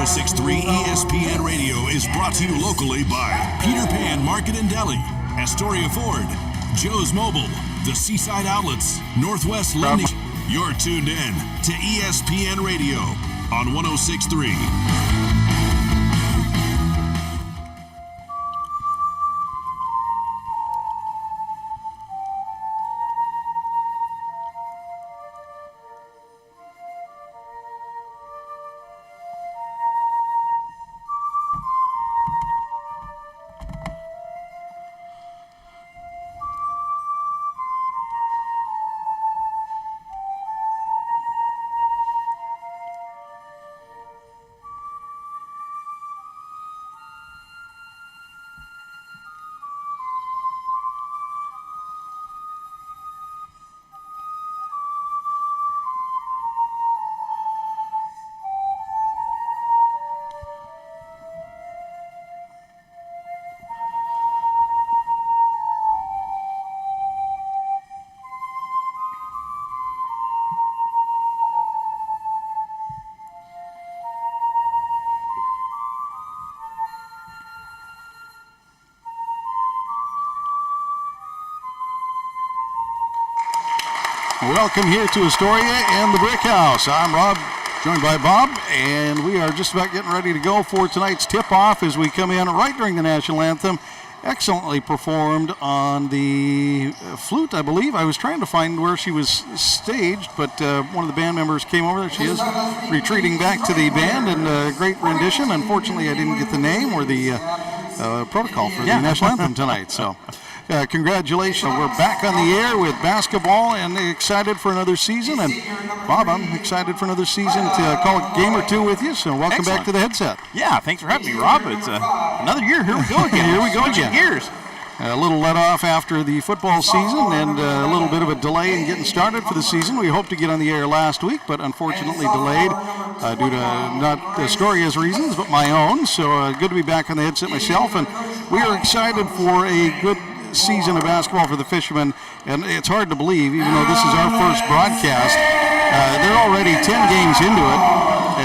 106.3 ESPN Radio is brought to you locally by Peter Pan Market and Deli, Astoria Ford, Joe's Mobile, the Seaside Outlets, Northwest Lending. You're tuned in to ESPN Radio on 106.3. Welcome here to Astoria and the Brick House. I'm Rob, joined by Bob, and we are just about getting ready to go for tonight's tip-off as we come in right during the national anthem. Excellently performed on the flute, I believe. I was trying to find where she was staged, but one of the band members came over. There she is, retreating back to the band, and a great rendition. Unfortunately, I didn't get the name or the protocol for the national anthem tonight, so... congratulations. We're back on the air with basketball and excited for another season. And Bob, I'm excited for another season to call a game or two with you. So welcome back to the headset. Yeah, thanks for having me, Rob. It's another year. Here we go again. Here we go again. Gears. A little let off after the football season and a little bit of a delay in getting started for the season. We hoped to get on the air last week, but unfortunately delayed due to not Astoria's reasons, but my own. So good to be back on the headset myself. And we are excited for a good season of basketball for the Fishermen, and it's hard to believe, even though this is our first broadcast, they're already 10 games into it.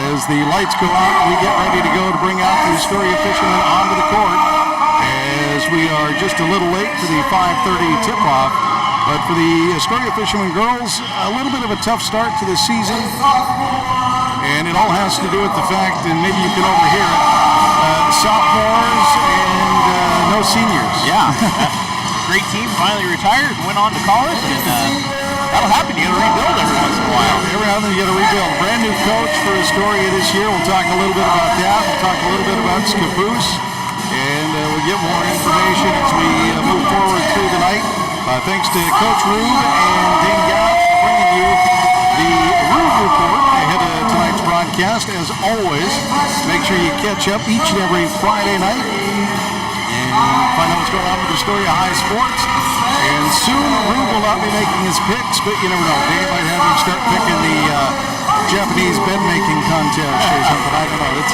As the lights go out, we get ready to go to bring out the Astoria Fishermen onto the court, as we are just a little late for the 5:30 tip-off. But for the Astoria Fishermen girls, a little bit of a tough start to the season, and it all has to do with the fact, and maybe you can overhear it, sophomores and no seniors. Yeah. Great team, finally retired, went on to college, and that'll happen. You got to rebuild every once in a while. Every now and then you got to rebuild. Brand new coach for Astoria this year. We'll talk a little bit about that. We'll talk a little bit about Scappoose, and we'll get more information as we move forward through the night. Thanks to Coach Rube and Dane Gow for bringing you the Rube Report ahead of tonight's broadcast. As always, make sure you catch up each and every Friday night and find out what's going on with Astoria High sports. And soon, Rube will not be making his picks, but you never know. Dave might have him start picking the Japanese bed-making contest or something. I don't know.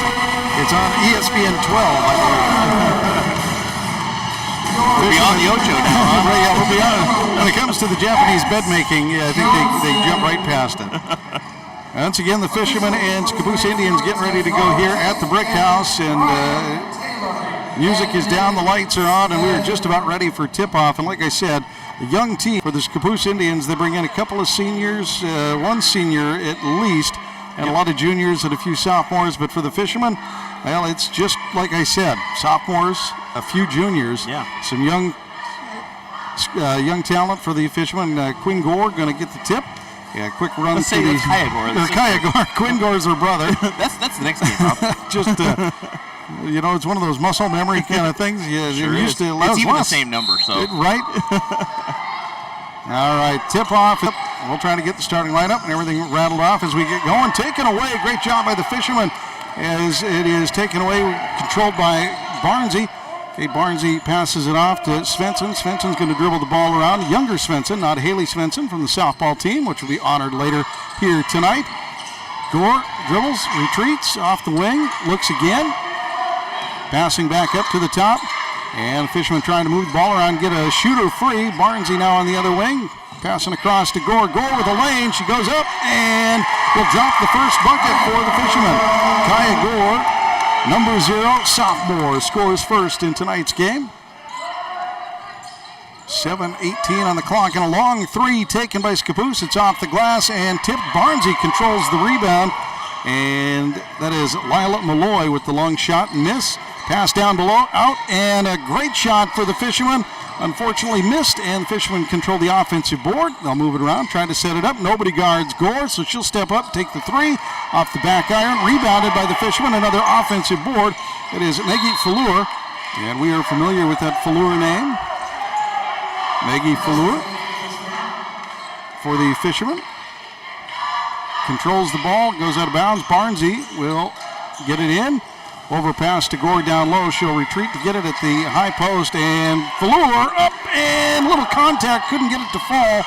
It's on ESPN 12, I believe. We'll be on the Ocho now. Yeah, we'll be on. When it comes to the Japanese bed-making, I think they jump right past it. Once again, the Fishermen and Scappoose Indians getting ready to go here at the Brick House, and music is down, the lights are on, and we're just about ready for tip-off. And like I said, a young team for the Scappoose Indians. They bring in a couple of seniors, one senior at least, and a lot of juniors and a few sophomores. But for the Fishermen, well, it's just like I said, sophomores, a few juniors, some young talent for the Fishermen. Quinn Gore going to get the tip. Yeah, quick run. Let's say it's Kaya Gore. Quinn Gore is her brother. that's the next game, Rob. Just, you know, it's one of those muscle memory kind of things. Yeah, sure used to. It's even the same number, so. Right? All right, tip off. We'll try to get the starting lineup and everything rattled off as we get going. Taken away. Great job by the Fishermen as it is taken away, controlled by Barnsey. Okay, Barnsey passes it off to Svensson. Svensson's going to dribble the ball around. Younger Svensson, not Haley Svensson from the softball team, which will be honored later here tonight. Gore dribbles, retreats off the wing, looks again. Passing back up to the top. And Fishermen trying to move the ball around, get a shooter free. Barnsey now on the other wing. Passing across to Gore. Gore with a lane. She goes up and will drop the first bucket for the Fishermen. Kaya Gore Number 0, sophomore, scores first in tonight's game. 7:18 on the clock, and a long three taken by Scappoose. It's off the glass and tipped. Barnsey controls the rebound, and that is Lila Malloy with the long shot and miss. Pass down below, out, and a great shot for the Fishermen. Unfortunately missed, and Fishermen control the offensive board. They'll move it around, try to set it up. Nobody guards Gore, so she'll step up, take the three off the back iron. Rebounded by the Fishermen, another offensive board. It is Maggie Fallure, and we are familiar with that Fallure name. Maggie Fallure for the Fishermen. Controls the ball, goes out of bounds. Barnsey will get it in. Overpass to Gore down low. She'll retreat to get it at the high post, and Fallure up, and little contact, couldn't get it to fall.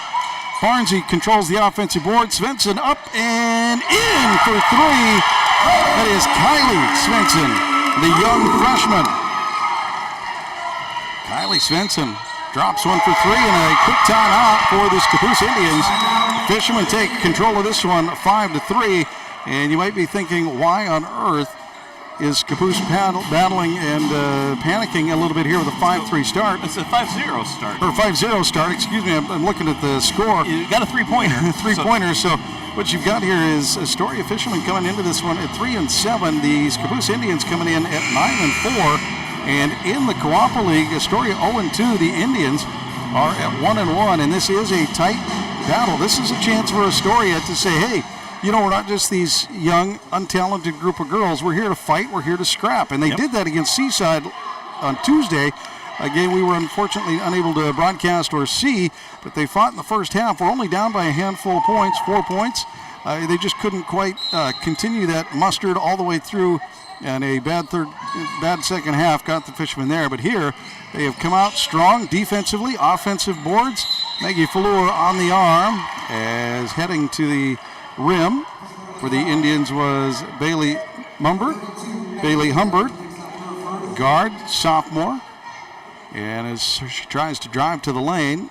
Barnsey controls the offensive board. Svensson up and in for three. That is Kylie Svensson, the young freshman. Kylie Svensson drops one for three, and a quick timeout for the Scappoose Indians. Fishermen take control of this one 5-3, and you might be thinking, why on earth is Scappoose battling and panicking a little bit here with a 5-3 start? It's a 5-0 start. Or 5-0 start, excuse me, I'm looking at the score. You got a three-pointer. Three-pointer, so what you've got here is Astoria Fishermen coming into this one at 3-7, the Scappoose Indians coming in at 9-4, and in the Coapa League, Astoria 0-2, the Indians are at 1-1, and this is a tight battle. This is a chance for Astoria to say, hey, you know, we're not just these young, untalented group of girls. We're here to fight. We're here to scrap. And they did that against Seaside on Tuesday, a game we were unfortunately unable to broadcast or see, but they fought in the first half. We're only down by a handful of points, 4 points. They just couldn't quite continue that mustard all the way through, and a bad second half got the Fishermen there. But here, they have come out strong defensively, offensive boards. Maggie Fallure on the arm as heading to the rim for the Indians was Bailey Humbert, guard, sophomore. And as she tries to drive to the lane,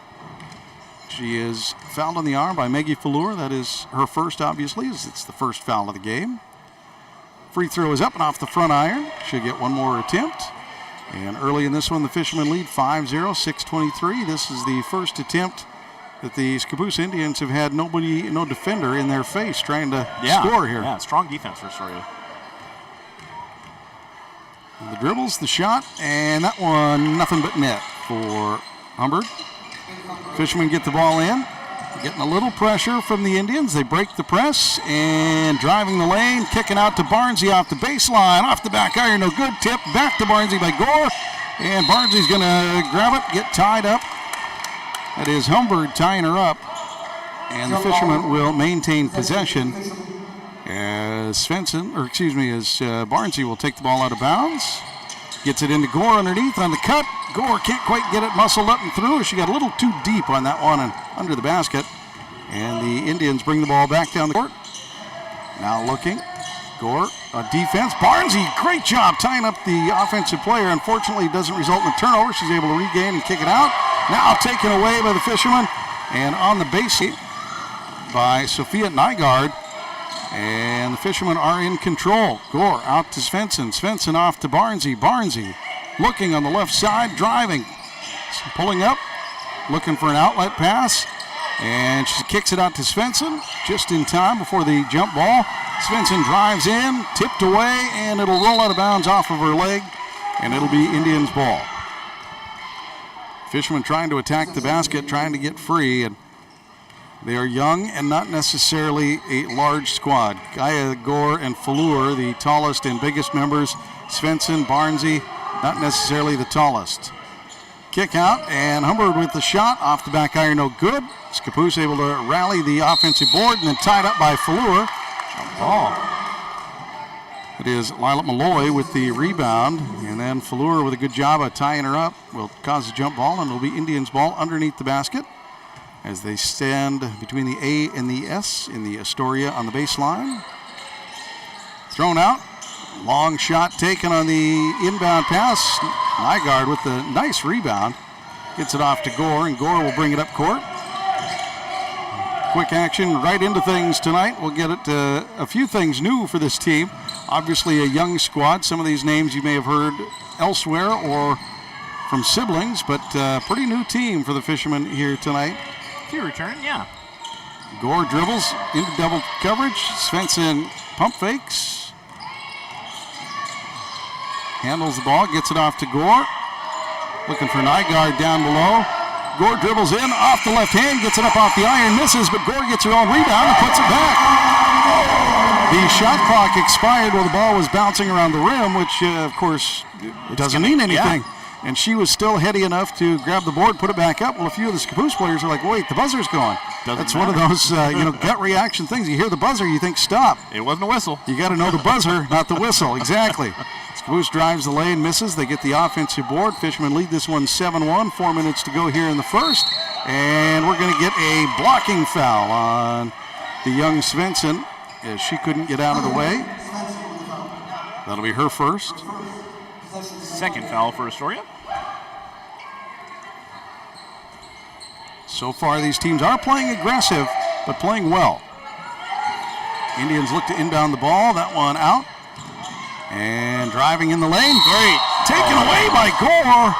she is fouled on the arm by Maggie Fallure. That is her first, obviously, as it's the first foul of the game. Free throw is up and off the front iron. She'll get one more attempt. And early in this one, the Fishermen lead 5-0, 6:23. This is the first attempt that the Scappoose Indians have had no defender in their face trying to score here. Yeah, strong defense for Astoria. And the dribbles, the shot, and that one, nothing but net for Humbert. Fishermen get the ball in, getting a little pressure from the Indians. They break the press, and driving the lane, kicking out to Barnsey off the baseline, off the back iron, no good. Tip back to Barnsey by Gore, and Barnsey's going to grab it, get tied up. That is Humbert tying her up, and the Fishermen will maintain possession as Barnsey will take the ball out of bounds. Gets it into Gore underneath on the cut. Gore can't quite get it muscled up and through. She got a little too deep on that one and under the basket. And the Indians bring the ball back down the court. Now looking. Gore, defense. Barnsey, great job tying up the offensive player. Unfortunately, it doesn't result in a turnover. She's able to regain and kick it out. Now taken away by the Fishermen. And on the base by Sophia Nygaard. And the Fishermen are in control. Gore out to Svensson. Svensson off to Barnsey. Barnsey looking on the left side, driving. Pulling up, looking for an outlet pass. And she kicks it out to Svensson just in time before the jump ball. Svensson drives in, tipped away, and it'll roll out of bounds off of her leg, and it'll be Indians' ball. Fishermen trying to attack the basket, trying to get free, and they are young and not necessarily a large squad. Gaia, Gore, and Fallure, the tallest and biggest members. Svensson, Barnsey, not necessarily the tallest. Kick out, and Humbert with the shot off the back iron, no good. Scappoose able to rally the offensive board, and then tied up by Fallure. Ball. It is Lila Malloy with the rebound, and then Fallure with a good job of tying her up will cause a jump ball, and it'll be Indians' ball underneath the basket as they stand between the A and the S in the Astoria on the baseline. Thrown out. Long shot taken on the inbound pass. Nygaard with the nice rebound. Gets it off to Gore, and Gore will bring it up court. quick action right into things tonight. We'll get it a few things new for this team. Obviously a young squad. Some of these names you may have heard elsewhere or from siblings, but pretty new team for the Fishermen here tonight. Few return, yeah. Gore dribbles into double coverage. Svensson pump fakes. Handles the ball, gets it off to Gore. Looking for Nygaard down below. Gore dribbles in, off the left hand, gets it up off the iron, misses, but Gore gets her own rebound and puts it back. The shot clock expired while the ball was bouncing around the rim, which, of course, doesn't mean anything. Yeah. And she was still heady enough to grab the board, put it back up. Well, a few of the Scappoose players are like, wait, the buzzer's going. That's one of those gut reaction things. You hear the buzzer, you think, stop. It wasn't a whistle. You got to know the buzzer, not the whistle. Exactly. Scappoose drives the lane, misses. They get the offensive board. Fishermen lead this one 7-1. 4 minutes to go here in the first. And we're going to get a blocking foul on the young Svensson as she couldn't get out of the way. That'll be her first. Second foul for Astoria. So far, these teams are playing aggressive, but playing well. Indians look to inbound the ball. That one out. And driving in the lane. Great. Taken away by Gore.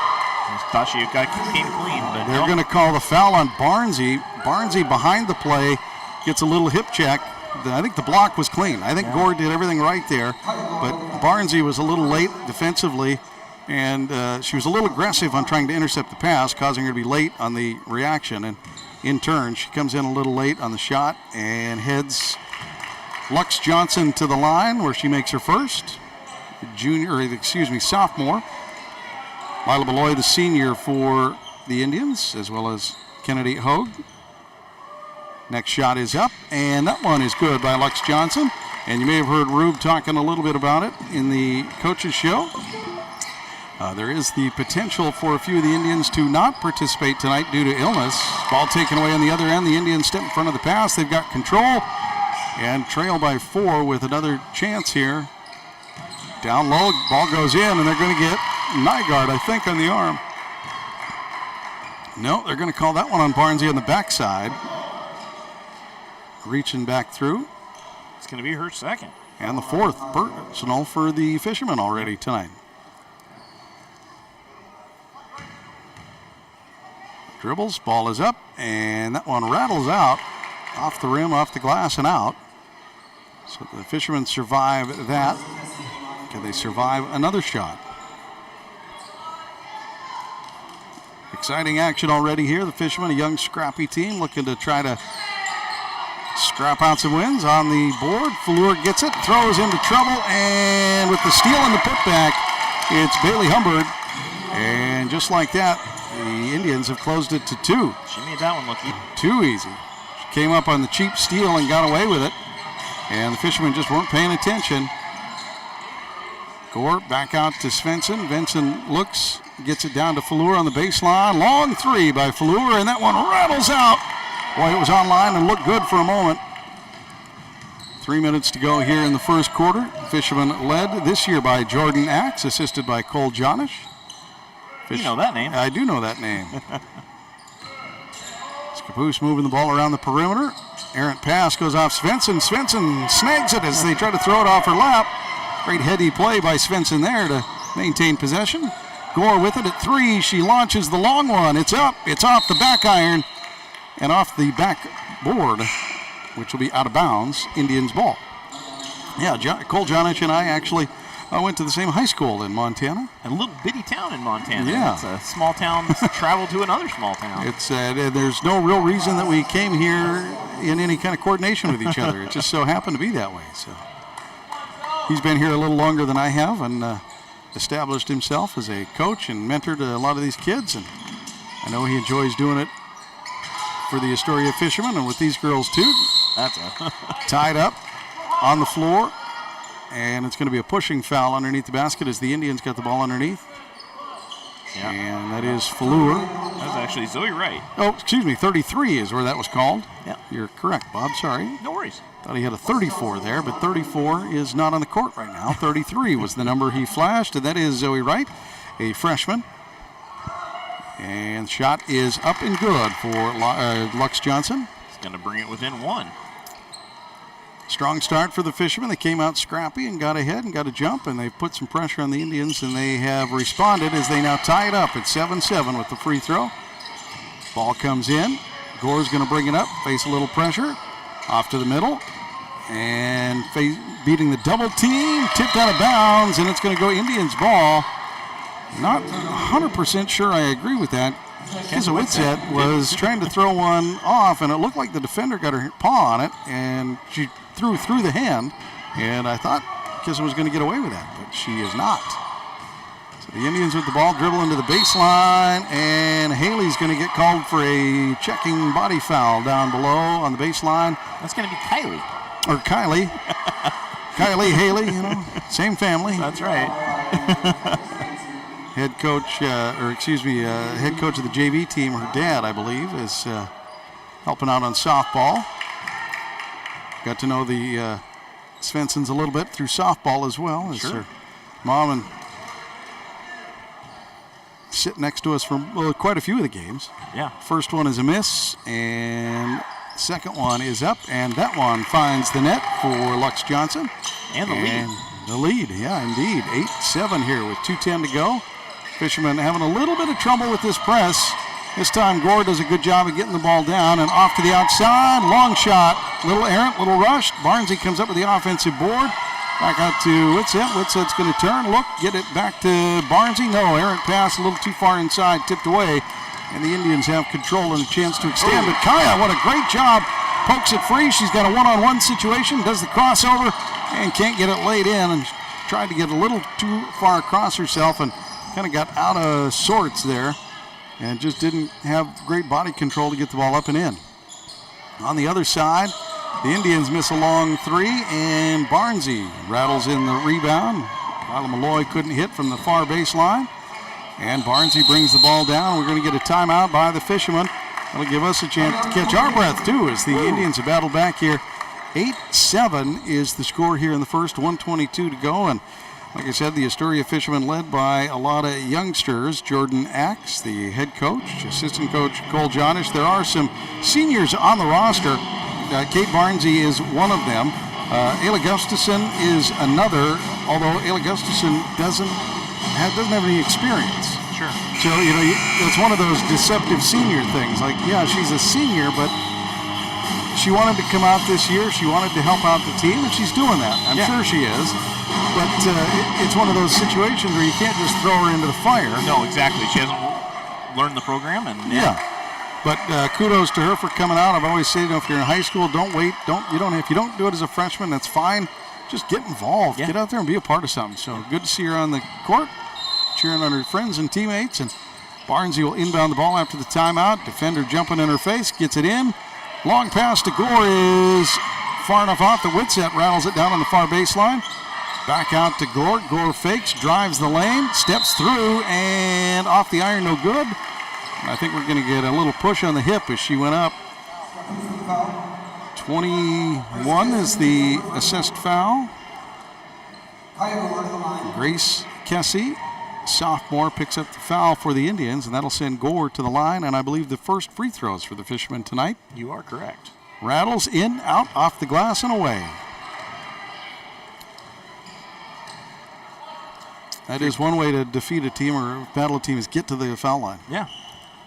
Thought she came clean, but they're going to call the foul on Barnesy. Barnesy behind the play gets a little hip check. I think the block was clean. I think Gore did everything right there, but Barnesy was a little late defensively, and she was a little aggressive on trying to intercept the pass, causing her to be late on the reaction. And in turn, she comes in a little late on the shot and heads Lux Johnson to the line where she makes her first. Sophomore. Lila Beloy, the senior for the Indians, as well as Kennedy Hogue. Next shot is up, and that one is good by Lux Johnson. And you may have heard Rube talking a little bit about it in the coaches show. There is the potential for a few of the Indians to not participate tonight due to illness. Ball taken away on the other end. The Indians step in front of the pass. They've got control and trail by 4 with another chance here. Down low, ball goes in, and they're going to get Nygaard, I think, on the arm. No, they're going to call that one on Barnesy on the backside. Reaching back through. It's going to be her second. And the fourth personal for the Fishermen already tonight. Dribbles, ball is up, and that one rattles out off the rim, off the glass, and out. So the Fishermen survive that. Can they survive another shot? Exciting action already here. The Fishermen, a young, scrappy team, looking to try to scrap out some wins on the board. Fleur gets it, throws into trouble, and with the steal and the putback, it's Bailey Humbird. And just like that, the Indians have closed it to 2. She made that one look easy. Too easy. She came up on the cheap steal and got away with it. And the Fishermen just weren't paying attention. Gore back out to Svensson. Svensson looks, gets it down to Fleur on the baseline. Long 3 by Fleur, and that one rattles out. Boy, it was online and looked good for a moment. 3 minutes to go here in the first quarter. Fishermen led this year by Jordan Axe, assisted by Cole Jonish. You know that name. I do know that name. Scappoose moving the ball around the perimeter. Errant pass goes off Svensson. Svensson snags it as they try to throw it off her lap. Great heady play by Svensson there to maintain possession. Gore with it at 3. She launches the long one. It's up. It's off the back iron and off the back board, which will be out of bounds. Indians ball. Yeah, Cole Jonish and I actually went to the same high school in Montana. A little bitty town in Montana. Yeah. It's a small town travel to another small town. It's there's no real reason that we came here in any kind of coordination with each other. It just so happened to be that way. So he's been here a little longer than I have and established himself as a coach and mentored a lot of these kids. And I know he enjoys doing it for the Astoria Fishermen and with these girls too. That's tied up on the floor. And it's going to be a pushing foul underneath the basket as the Indians got the ball underneath. Yeah. And that is Fleur. That was actually Zoe Wright. Oh, excuse me, 33 is where that was called. Yeah. You're correct, Bob. Sorry. No worries. Thought he had a 34 there, but 34 is not on the court right now. 33 was the number he flashed, and that is Zoe Wright, a freshman. And shot is up and good for Lux Johnson. It's going to bring it within 1. Strong start for the Fishermen. They came out scrappy and got ahead and got a jump, and they've put some pressure on the Indians, and they have responded as they now tie it up at 7-7 with the free throw. Ball comes in. Gore's going to bring it up, face a little pressure. Off to the middle, and beating the double team, tipped out of bounds, and it's going to go Indians ball. Not 100% sure I agree with that. Kizowitz was trying to throw one off, and it looked like the defender got her paw on it, and she threw through the hand, and I thought Kizza was going to get away with that, but she is not. So the Indians with the ball dribble into the baseline, and Haley's going to get called for a checking body foul down below on the baseline. That's going to be Kylie. Or Kylie. Kylie, Haley, you know, same family. That's right. Head coach of the JV team, her dad, I believe, is helping out on softball. Got to know the Svensons a little bit through softball as well. As her mom and sit next to us for quite a few of the games. Yeah. First one is a miss, and second one is up, and that one finds the net for Lux Johnson. And the lead. The lead, yeah, indeed. 8-7 here with 2:10 to go. Fishermen having a little bit of trouble with this press. This time Gore does a good job of getting the ball down, and off to the outside, long shot, little errant, little rushed. Barnesy comes up with the offensive board. Back out to Whitsett. Whitsett's going to turn, look, get it back to Barnesy. No, errant pass a little too far inside, tipped away, and the Indians have control and a chance to extend. But Kaya, what a great job, pokes it free. She's got a one-on-one situation, does the crossover, and can't get it laid in, and tried to get a little too far across herself and kind of got out of sorts there and just didn't have great body control to get the ball up and in. On the other side, the Indians miss a long three, and Barnesy rattles in the rebound. Lila Malloy couldn't hit from the far baseline, and Barnesy brings the ball down. We're going to get a timeout by the Fishermen. That'll give us a chance to catch our breath, too, as the Indians have battled back here. 8-7 is the score here in the first, 1:22 to go, and like I said, the Astoria Fishermen led by a lot of youngsters. Jordan Axe, the head coach, assistant coach Cole Jonish. There are some seniors on the roster. Kate Barnesy is one of them. Ayla Gustafson is another, although Ayla Gustafson doesn't have any experience. Sure. So, you know, it's one of those deceptive senior things. Like, yeah, she's a senior, but she wanted to come out this year. She wanted to help out the team, and she's doing that. I'm sure she is. But it's one of those situations where you can't just throw her into the fire. No, exactly. She hasn't learned the program, and But kudos to her for coming out. I've always said, you know, if you're in high school, don't wait. If you don't do it as a freshman, that's fine. Just get involved. Get out there and be a part of something. So good to see her on the court, cheering on her friends and teammates. And Barnesy will inbound the ball after the timeout. Defender jumping in her face, gets it in. Long pass to Gore is far enough off that Whitsett rattles it down on the far baseline. Back out to Gore. Gore fakes, drives the lane, steps through, and off the iron, no good. I think we're going to get a little push on the hip as she went up. 21 is the assessed foul. Grace Kessie, sophomore, picks up the foul for the Indians, and that'll send Gore to the line, and I believe the first free throws for the Fishermen tonight. You are correct. Rattles in, out, off the glass, and away. That is one way to defeat a team or battle a team, is get to the foul line. Yeah.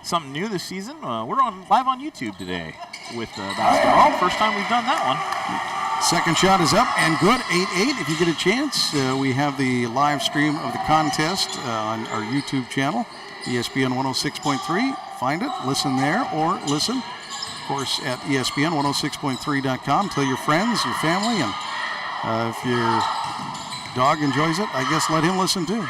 Something new this season. We're live on YouTube today with basketball. First time we've done that one. Second shot is up and good, 8-8. If you get a chance, we have the live stream of the contest on our YouTube channel, ESPN 106.3. Find it, listen there, or listen, of course, at ESPN106.3.com. Tell your friends, your family, and if your dog enjoys it, I guess let him listen too.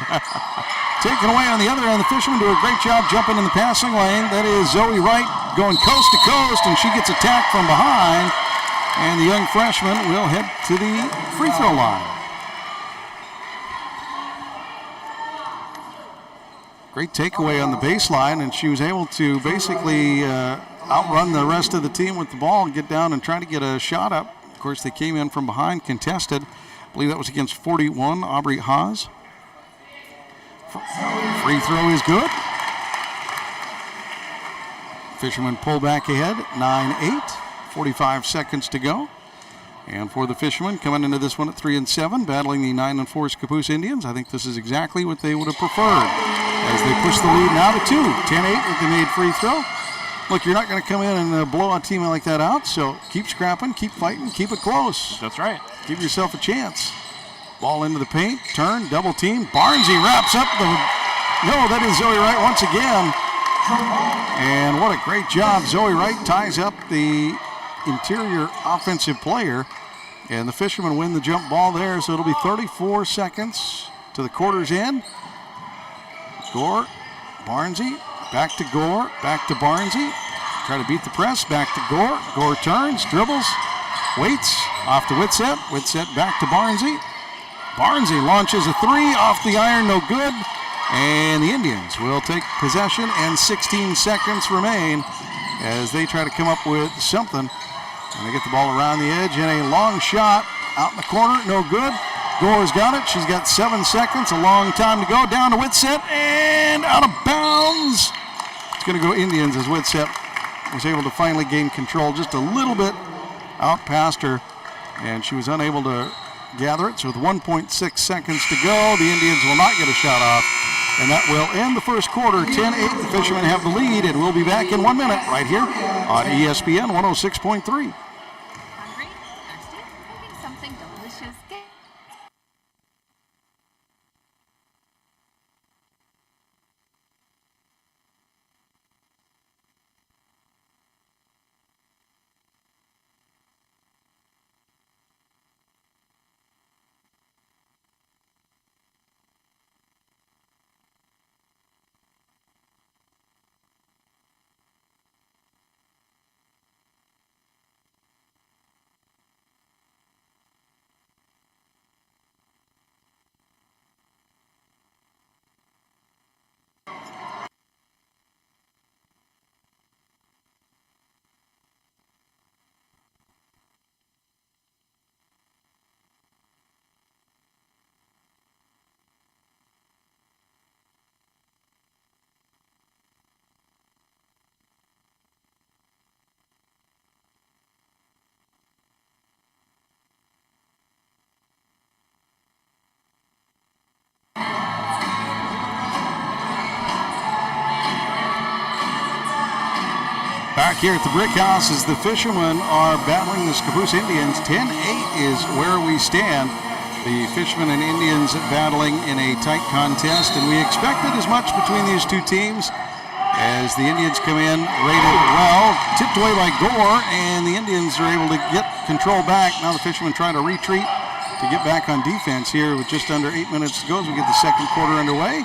Taken away on the other end, the Fishermen do a great job jumping in the passing lane. That is Zoe Wright going coast to coast, and she gets attacked from behind. And the young freshman will head to the free throw line. Great takeaway on the baseline, and she was able to basically outrun the rest of the team with the ball and get down and try to get a shot up. Of course, they came in from behind, contested. I believe that was against 41, Aubrey Haas. Free throw is good. Fishermen pull back ahead, 9-8. 45 seconds to go. And for the Fishermen, coming into this one at 3-7, battling the 9-4 Scappoose Indians, I think this is exactly what they would have preferred as they push the lead now to 2. 10-8 with the made free throw. Look, you're not going to come in and blow a team like that out, so keep scrapping, keep fighting, keep it close. That's right. Give yourself a chance. Ball into the paint, turn, double team. Barnesy wraps up the... No, that is Zoe Wright once again. And what a great job. Zoe Wright ties up the interior offensive player. And the Fishermen win the jump ball there, so it'll be 34 seconds to the quarter's end. Gore, Barnesy, back to Gore, back to Barnesy. Try to beat the press, back to Gore. Gore turns, dribbles, waits, off to Whitsett. Whitsett back to Barnesy. Barnesy launches a 3 off the iron, no good. And the Indians will take possession, and 16 seconds remain as they try to come up with something. And they get the ball around the edge, and a long shot out in the corner, no good. Gore's got it. She's got 7 seconds, a long time to go. Down to Whitsett, and out of bounds. It's going to go Indians as Whitsett was able to finally gain control just a little bit out past her, and she was unable to gather it. So with 1.6 seconds to go, the Indians will not get a shot off, and that will end the first quarter. 10-8, the Fishermen have the lead, and we'll be back in 1 minute right here on ESPN 106.3. Hungry? Thirsty? Cooking something delicious? Back here at the Brick House as the Fishermen are battling the Scappoose Indians. 10-8 is where we stand. The Fishermen and Indians battling in a tight contest, and we expected as much between these two teams as the Indians come in rated well, tipped away by Gore, and the Indians are able to get control back. Now the Fishermen trying to retreat to get back on defense here with just under 8 minutes to go as we get the second quarter underway.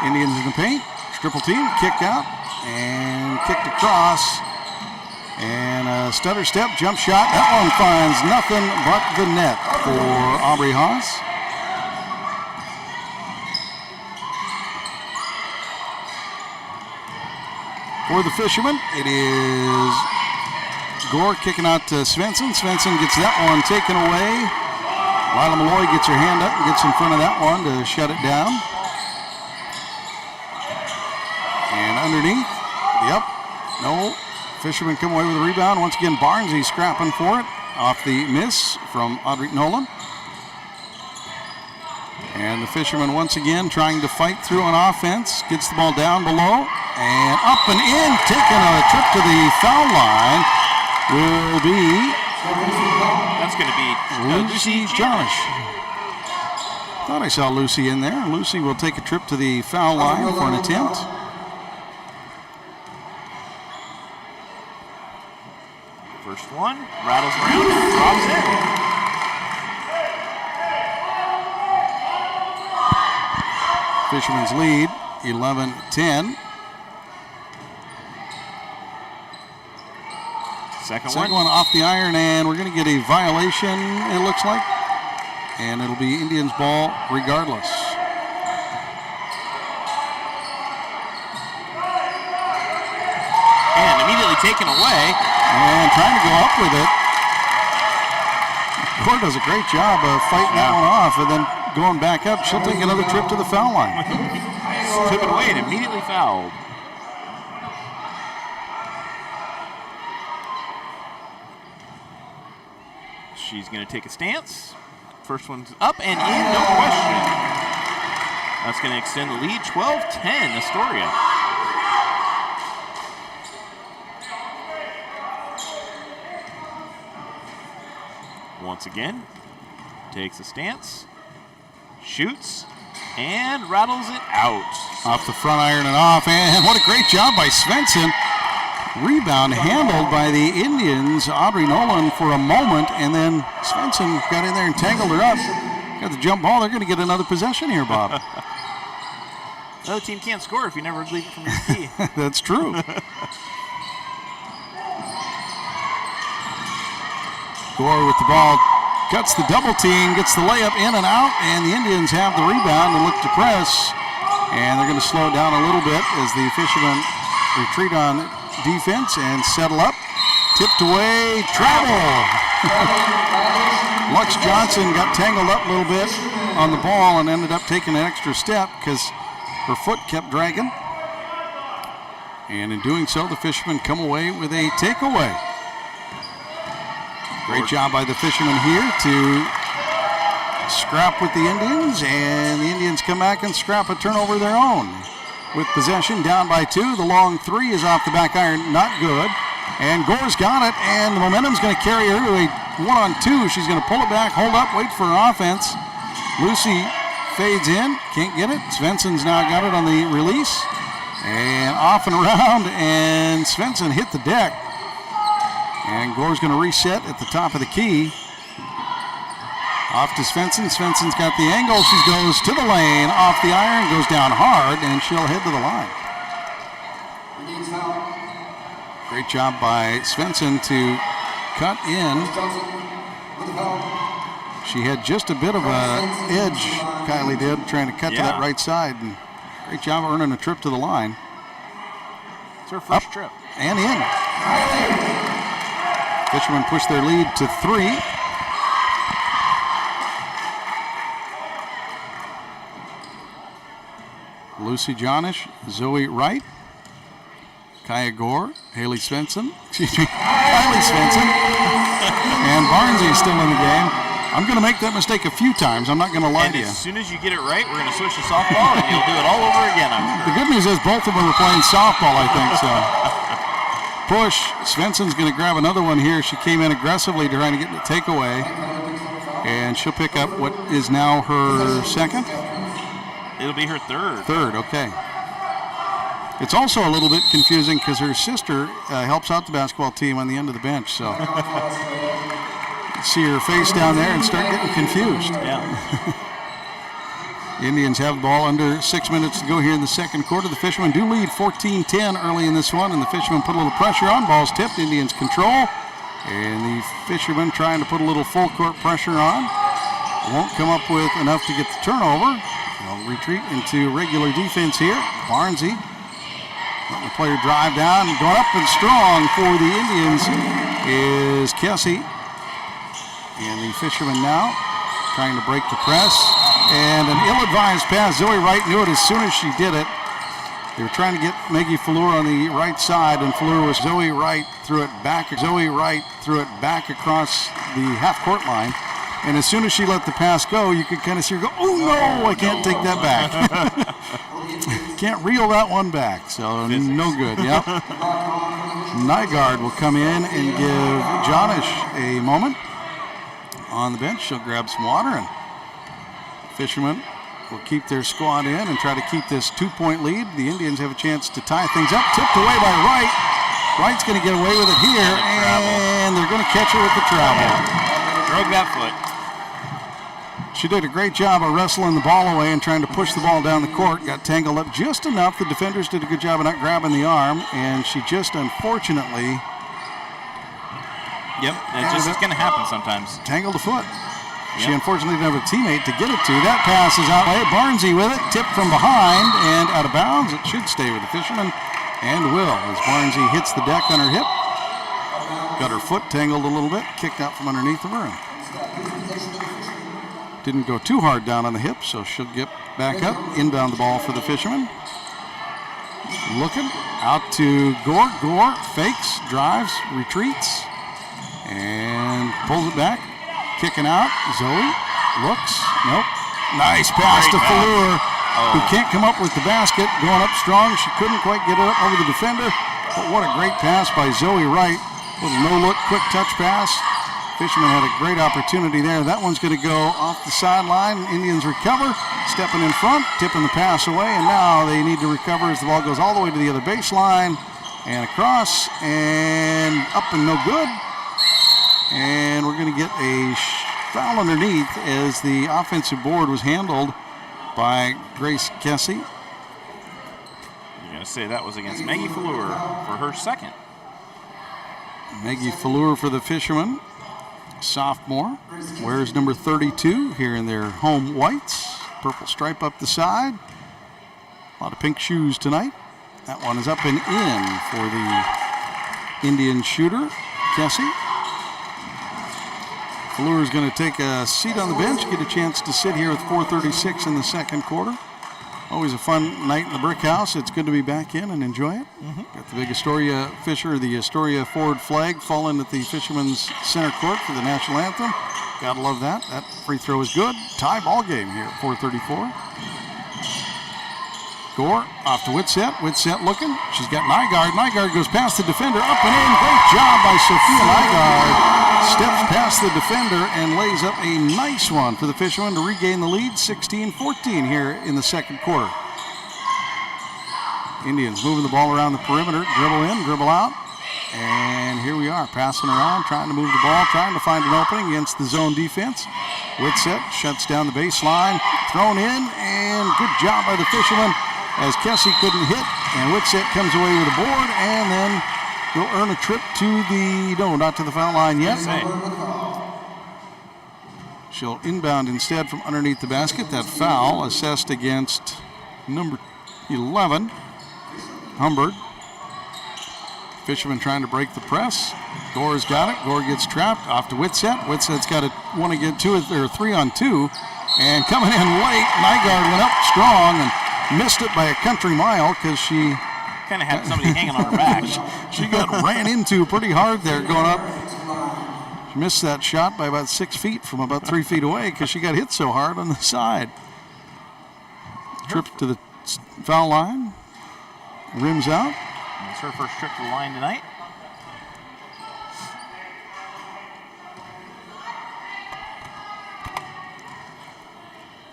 Indians in the paint, triple team, kicked out, and kicked across. And a stutter step, jump shot. That one finds nothing but the net for Aubrey Haas. For the Fishermen, it is Gore kicking out to Svensson. Svensson gets that one taken away. Lila Malloy gets her hand up and gets in front of that one to shut it down. And underneath, yep, no. Fishermen come away with a rebound. Once again, Barnesy scrapping for it off the miss from Audrey Nolan. And the Fishermen once again trying to fight through on offense. Gets the ball down below and up and in. Taking a trip to the foul line will be... That's going to be Lucy Jonish. Thought I saw Lucy in there. Lucy will take a trip to the foul line for an attempt. First one, rattles around and drops in. Fishermen's lead, 11-10. Second one off the iron, and we're going to get a violation, it looks like. And it'll be Indians ball regardless. And immediately taken away. And trying to go up with it. Gore does a great job of fighting that one off and then going back up. She'll take another trip to the foul line. Took it away and immediately fouled. She's going to take a stance. First one's up and in, no question. That's going to extend the lead, 12-10, Astoria. Once again, takes a stance, shoots, and rattles it out. Off the front iron and off, and what a great job by Svensson. Rebound handled by the Indians, Audrey Nolan, for a moment, and then Svensson got in there and tangled her up. Got the jump ball. They're going to get another possession here, Bob. The other team can't score if you never leave it from your tee. That's true. Gore with the ball, cuts the double team, gets the layup in and out, and the Indians have the rebound and look to press. And they're going to slow it down a little bit as the Fishermen retreat on defense and settle up. Tipped away, travel. Lux Johnson got tangled up a little bit on the ball and ended up taking an extra step because her foot kept dragging. And in doing so, the Fishermen come away with a takeaway. Great job by the Fishermen here to scrap with the Indians, and the Indians come back and scrap a turnover of their own. With possession, down by 2. The long 3 is off the back iron, not good. And Gore's got it, and the momentum's going to carry her to a 1-on-2. She's going to pull it back, hold up, wait for her offense. Lucy fades in, can't get it. Svensson's now got it on the release. And off and around, and Svensson hit the deck. And Gore's going to reset at the top of the key. Off to Svensson. Svensson's got the angle. She goes to the lane, off the iron, goes down hard, and she'll head to the line. Great job by Svensson to cut in. She had just a bit of an edge, Kylie did, trying to cut to that right side. And great job earning a trip to the line. It's her first trip. And in. Fishermen push their lead to 3. Lucy Jonish, Zoe Wright, Kaya Gore, Haley Svensson, Kylie Svensson, and Barnsey still in the game. I'm going to make that mistake a few times. I'm not going to lie to you. As soon as you get it right, we're going to switch to softball, and you'll do it all over again, I'm sure. The good news is both of them are playing softball, I think, so. Push. Svensson's going to grab another one here. She came in aggressively trying to get the takeaway, and she'll pick up what is now her second. It'll be her third. Third, okay. It's also a little bit confusing because her sister helps out the basketball team on the end of the bench, so. See her face down there and start getting confused. Yeah. Indians have the ball under 6 minutes to go here in the second quarter. The Fishermen do lead 14-10 early in this one, and the Fishermen put a little pressure on. Ball's tipped, Indians control. And the Fishermen trying to put a little full court pressure on. Won't come up with enough to get the turnover. They'll retreat into regular defense here. Barnsey letting the player drive down. Going up and strong for the Indians is Kessie. And the Fishermen now trying to break the press. And an ill-advised pass. Zoe Wright knew it as soon as she did it. They were trying to get Maggie Fleur on the right side, and Fleur was Zoe Wright threw it back. Zoe Wright threw it back across the half-court line. And as soon as she let the pass go, you could kind of see her go, oh no, I can't take that back. Can't reel that one back, so no good, yep. Nygaard will come in and give Jonish a moment on the bench. She'll grab some water, and Fishermen will keep their squad in and try to keep this 2-point lead. The Indians have a chance to tie things up. Tipped away by Wright. Wright's going to get away with it here, and they're going to catch her with the travel. Broke that foot. She did a great job of wrestling the ball away and trying to push the ball down the court. Got tangled up just enough. The defenders did a good job of not grabbing the arm, and she just unfortunately... Yep, it's just going to happen sometimes. Tangled a foot. She unfortunately didn't have a teammate to get it to. That pass is out by Barnsey with it. Tipped from behind and out of bounds. It should stay with the Fishermen, and will, as Barnsey hits the deck on her hip. Got her foot tangled a little bit. Kicked out from underneath of her. Didn't go too hard down on the hip, so she'll get back up. Inbound the ball for the Fishermen. Looking out to Gore. Gore fakes, drives, retreats, and pulls it back. kicking out. Zoe looks. Nope. Nice pass to Fleur, who can't come up with the basket. Going up strong. She couldn't quite get it up over the defender. But what a great pass by Zoe Wright. Little no-look, quick touch pass. Fishermen had a great opportunity there. That one's going to go off the sideline. Indians recover, stepping in front, tipping the pass away, and now they need to recover as the ball goes all the way to the other baseline and across and up and no good. And we're going to get a foul underneath as the offensive board was handled by Grace Kessie. You're going to say that was against Maggie Fleur for her second. Maggie Fleur for the Fishermen. Sophomore, wears number 32 here in their home whites. Purple stripe up the side. A lot of pink shoes tonight. That one is up and in for the Indian shooter, Kessie. Fleur is going to take a seat on the bench, get a chance to sit here with 4:36 in the second quarter. Always a fun night in the brick house. It's good to be back in and enjoy it. Got the big Astoria the Astoria Ford flag falling at the Fishermen's center court for the national anthem. Gotta love that. That free throw is good. Tie ball game here at 4:34. Gore off to Whitsett. Whitsett looking. She's got Nygaard. Nygaard goes past the defender, up and in. Great job by Sophia Nygaard. Steps past the defender and lays up a nice one for the Fishermen to regain the lead, 16-14 here in the second quarter. Indians moving the ball around the perimeter, dribble in, dribble out, and here we are, passing around, trying to move the ball, trying to find an opening against the zone defense. Whitsett shuts down the baseline, thrown in, and good job by the Fishermen as Kessie couldn't hit, and Whitsett comes away with a board, and then will earn a trip to the, no, not to the foul line yet. She'll inbound instead from underneath the basket. That foul assessed against number 11, Humbird. Fisherman trying to break the press. Gore's got it. Gore gets trapped off to Whitsett. Whitsett's got to want to get 3-on-2, and coming in late, Nygaard went up strong and missed it by a country mile because she kind of had somebody hanging on her back. She got ran into pretty hard there going up. She missed that shot by about 6 feet from about 3 feet away because she got hit so hard on the side. Trip to the foul line. Rims out. It's her first trip to the line tonight.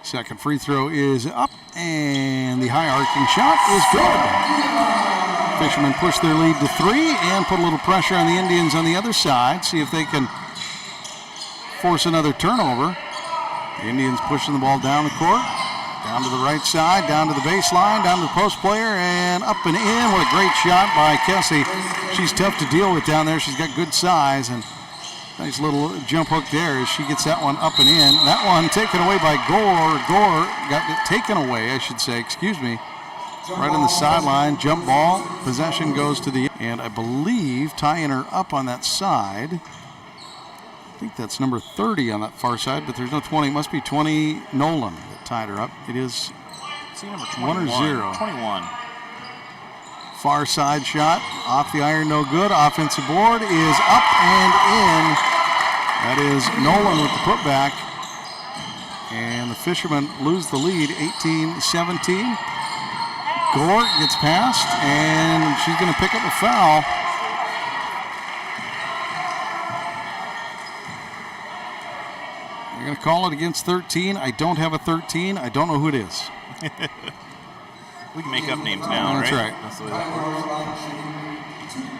Second free throw is up, and the high arcing shot is good. Fishermen push their lead to 3 and put a little pressure on the Indians on the other side, see if they can force another turnover. The Indians pushing the ball down the court, down to the right side, down to the baseline, down to the post player, and up and in. What a great shot by Kessie. She's tough to deal with down there. She's got good size, and nice little jump hook there as she gets that one up and in. That one taken away by Gore. Gore got it taken away, I should say, excuse me. Right on the sideline, jump ball. Possession goes to the, and I believe tying her up on that side. I think that's number 30 on that far side, but there's no 20. It must be 20 Nolan that tied her up. It is number 1 or 0. 21. Far side shot, off the iron, no good. Offensive board is up and in. That is Nolan with the putback. And the Fishermen lose the lead, 18-17. Gore gets past, and she's going to pick up a foul. They're going to call it against 13. I don't have a 13. I don't know who it is. We can make up names now, That's right. That's the way that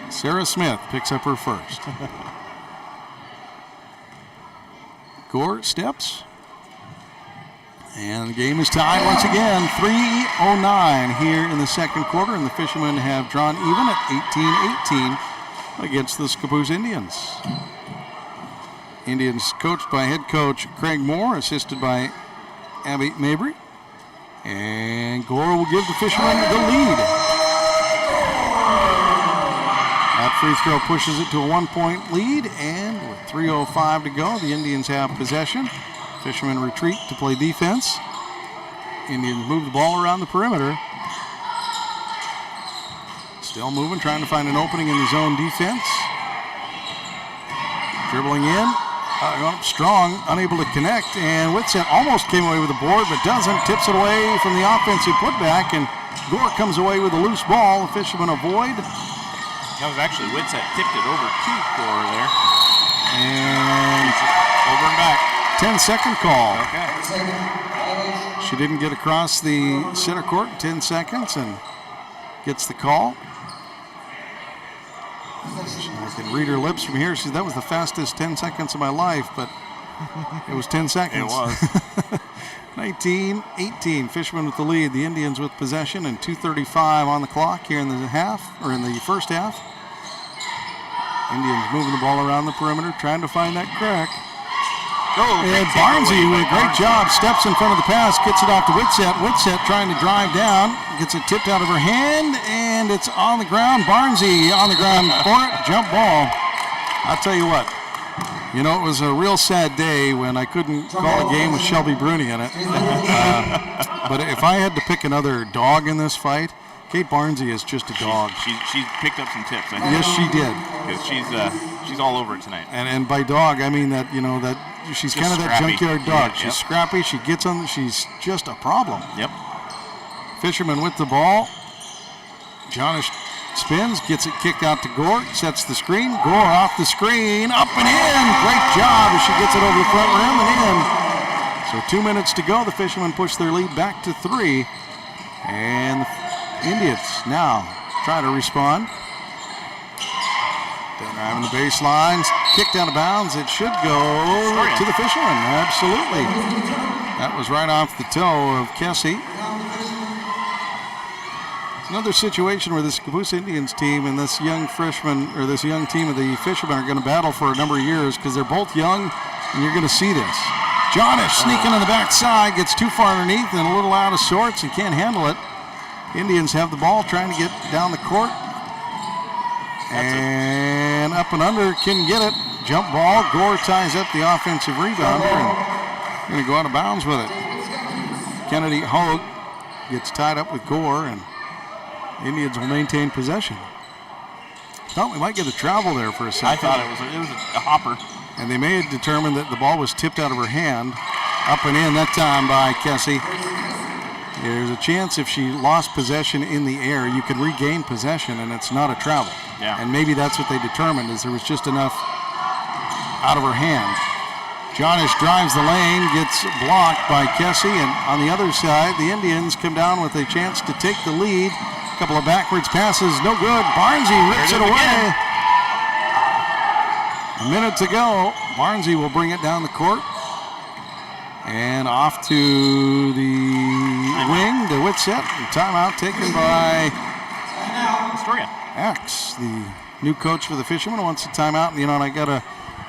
works. Sarah Smith picks up her first. Gore steps. And the game is tied once again, 3:09 here in the second quarter, and the Fishermen have drawn even at 18-18 against the Scappoose Indians. Indians coached by head coach Craig Moore, assisted by Abby Mabry. And Gore will give the Fishermen the lead. That free throw pushes it to a 1-point lead, and with 3:05 to go, the Indians have possession. Fishermen retreat to play defense. Indians move the ball around the perimeter. Still moving, trying to find an opening in the zone defense. Dribbling in, Going up strong, unable to connect, and Whitsett almost came away with the board, but doesn't. Tips it away from the offensive putback, and Gore comes away with a loose ball. The Fishermen avoid. That was actually Whitsett tipped it over to Gore there. And over and back. 10-second call. Okay. She didn't get across the center court in 10 seconds and gets the call. I can read her lips from here. She said, that was the fastest 10 seconds of my life, but it was 10 seconds. It was. 19-18, Fishermen with the lead. The Indians with possession and 2:35 on the clock here in the first half. Indians moving the ball around the perimeter, trying to find that crack. And Barnsey with a great job, steps in front of the pass, gets it off to Whitsett. Whitsett trying to drive down, gets it tipped out of her hand, and it's on the ground. Barnsey on the ground for it, jump ball. I'll tell you what, you know, it was a real sad day when I couldn't call a game with Shelby Bruni in it. But if I had to pick another dog in this fight, Kate Barnsey is just a dog. She picked up some tips, I think. Yes, she did. Because she's all over it tonight. And by dog, I mean that, you know, that she's kind of that scrappy. junkyard dog. Yeah, she's scrappy. She gets on. She's just a problem. Yep. Fisherman with the ball. Jonish spins, gets it kicked out to Gore, sets the screen. Gore off the screen, up and in. Great job as she gets it over the front rim and in. So 2 minutes to go. The Fishermen push their lead back to 3. And the Indians now try to respond. Driving the baselines, kicked out of bounds. It should go to the Fishermen. Absolutely. That was right off the toe of Kessie. It's another situation where the Scappoose Indians team and this young freshman, or this young team of the Fishermen, are going to battle for a number of years because they're both young, and you're going to see this. Jonish sneaking on the backside, gets too far underneath and a little out of sorts and can't handle it. Indians have the ball, trying to get down the court. And up and under, can get it. Jump ball. Gore ties up the offensive rebounder and going to go out of bounds with it. Kennedy Hogue gets tied up with Gore, and Indians will maintain possession. Thought we might get a travel there for a second. I thought it was a hopper. And they may have determined that the ball was tipped out of her hand. Up and in that time by Kessie. There's a chance if she lost possession in the air, you can regain possession, and it's not a travel. Yeah. And maybe that's what they determined, is there was just enough out of her hand. Jonish drives the lane, gets blocked by Kessie, and on the other side, the Indians come down with a chance to take the lead. A couple of backwards passes, no good. Barnsey rips it away. Again. A minute to go. Barnsey will bring it down the court. And off to the wing, to Whitsett. Timeout taken by Astoria. Axe, the new coach for the Fishermen, wants a timeout. You know, and I got to,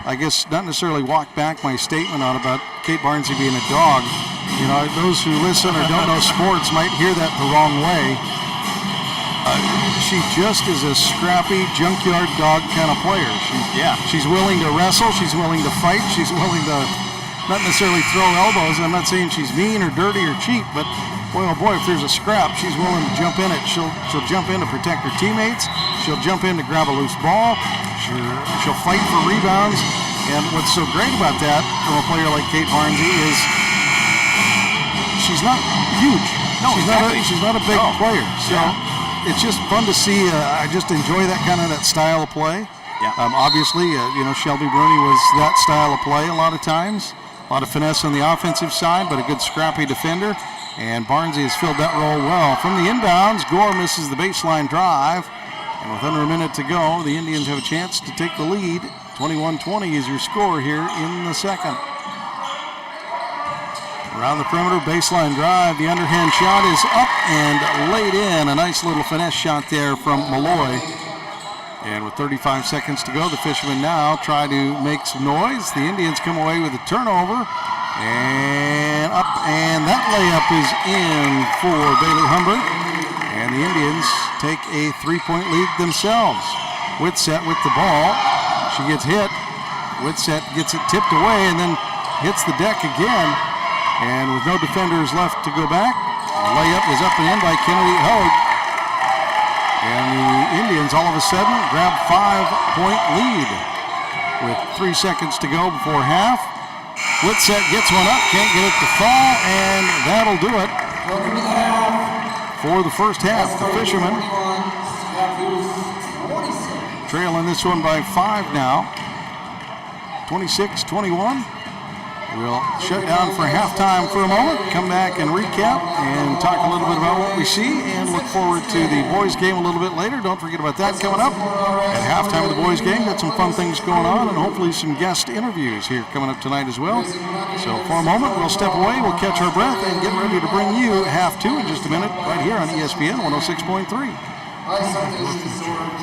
I guess, not necessarily walk back my statement on about Kate Barnsey being a dog. You know, those who listen or don't know sports might hear that the wrong way. She just is a scrappy junkyard dog kind of player. She's willing to wrestle. She's willing to fight. She's willing to not necessarily throw elbows. I'm not saying she's mean or dirty or cheap, but boy, oh boy, if there's a scrap, she's willing to jump in it. She'll jump in to protect her teammates. She'll jump in to grab a loose ball. She'll fight for rebounds. And what's so great about that from a player like Kate Barnsey is she's not huge. No, she's not a big player. So it's just fun to see. I just enjoy that style of play. Yeah. Obviously, you know, Shelby Bruni was that style of play a lot of times. A lot of finesse on the offensive side, but a good scrappy defender. And Barnsey has filled that role well. From the inbounds, Gore misses the baseline drive. And with under a minute to go, the Indians have a chance to take the lead. 21-20 is your score here in the second. Around the perimeter, baseline drive. The underhand shot is up and laid in. A nice little finesse shot there from Malloy. And with 35 seconds to go, the Fishermen now try to make some noise. The Indians come away with a turnover. And up, and that layup is in for Bailey Humber. And the Indians take a 3-point lead themselves. Whitsett with the ball. She gets hit. Whitsett gets it tipped away and then hits the deck again. And with no defenders left to go back, the layup is up and in by Kennedy Hogue. And the Indians all of a sudden grab 5-point lead. with 3 seconds to go before half. Blitzset gets one up, can't get it to fall, and that'll do it for the first half. The Fishermen trailing this one by 5 now, 26-21. We'll shut down for halftime for a moment, come back and recap and talk a little bit about what we see and look forward to the boys' game a little bit later. Don't forget about that coming up. At halftime of the boys' game, got some fun things going on and hopefully some guest interviews here coming up tonight as well. So for a moment, we'll step away, we'll catch our breath and get ready to bring you half 2 in just a minute right here on ESPN 106.3.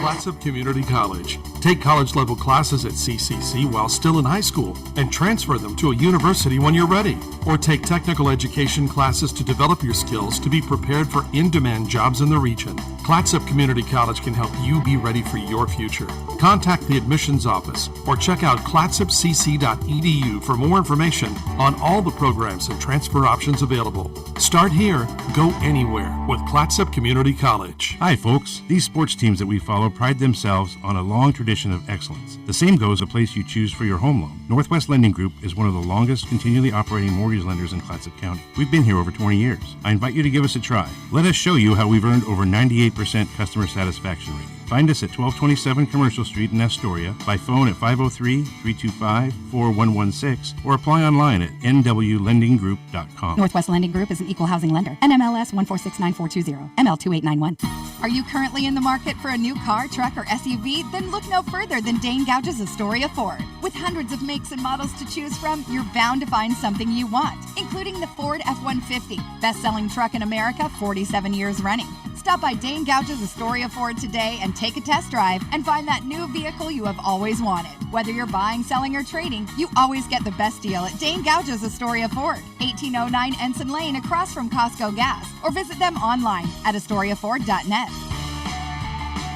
Clatsop Community College. Take college-level classes at CCC while still in high school and transfer them to a university when you're ready. Or take technical education classes to develop your skills to be prepared for in-demand jobs in the region. Clatsop Community College can help you be ready for your future. Contact the admissions office or check out clatsopcc.edu for more information on all the programs and transfer options available. Start here, go anywhere with Clatsop Community College. Hi, folks. These sports teams that we follow pride themselves on a long tradition of excellence. The same goes the place you choose for your home loan. Northwest Lending Group is one of the longest continually operating mortgage lenders in Clatsop County. We've been here over 20 years. I invite you to give us a try. Let us show you how we've earned over 98% customer satisfaction rating. Find us at 1227 Commercial Street in Astoria by phone at 503-325-4116 or apply online at nwlendinggroup.com. Northwest Lending Group is an equal housing lender. NMLS 1469420, ML2891. Are you currently in the market for a new car, truck, or SUV? Then look no further than Dane Gouge's Astoria Ford. With hundreds of makes and models to choose from, you're bound to find something you want, including the Ford F-150, best-selling truck in America, 47 years running. Stop by Dane Gouge's Astoria Ford today and take a test drive and find that new vehicle you have always wanted. Whether you're buying, selling, or trading, you always get the best deal at Dane Gouge's Astoria Ford, 1809 Ensign Lane across from Costco Gas, or visit them online at astoriaford.net.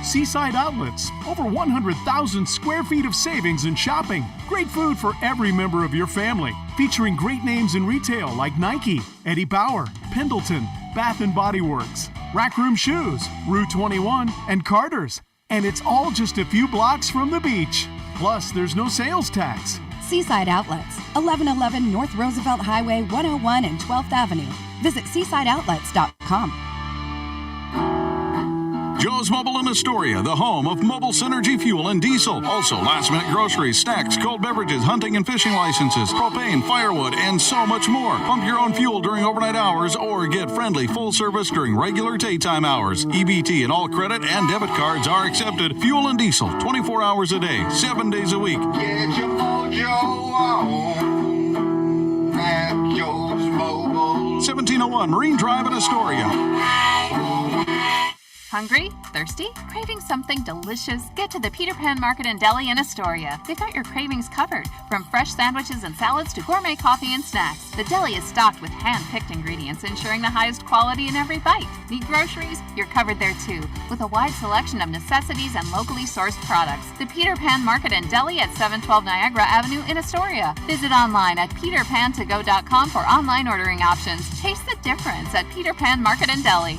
Seaside Outlets, over 100,000 square feet of savings and shopping. Great food for every member of your family. Featuring great names in retail like Nike, Eddie Bauer, Pendleton, Bath & Body Works, Rack Room Shoes, Rue 21, and Carter's. And it's all just a few blocks from the beach. Plus, there's no sales tax. Seaside Outlets, 1111 North Roosevelt Highway 101 and 12th Avenue. Visit seasideoutlets.com. Joe's Mobile in Astoria, the home of Mobile Synergy Fuel and Diesel. Also, last-minute groceries, snacks, cold beverages, hunting and fishing licenses, propane, firewood, and so much more. Pump your own fuel during overnight hours or get friendly full service during regular daytime hours. EBT and all credit and debit cards are accepted. Fuel and Diesel, 24 hours a day, 7 days a week. Get your mojo on at Joe's Mobile. 1701 Marine Drive in Astoria. Hungry? Thirsty? Craving something delicious? Get to the Peter Pan Market and Deli in Astoria. They've got your cravings covered, from fresh sandwiches and salads to gourmet coffee and snacks. The deli is stocked with hand-picked ingredients, ensuring the highest quality in every bite. Need groceries? You're covered there too, with a wide selection of necessities and locally sourced products. The Peter Pan Market and Deli at 712 Niagara Avenue in Astoria. Visit online at peterpantogo.com for online ordering options. Taste the difference at Peter Pan Market and Deli.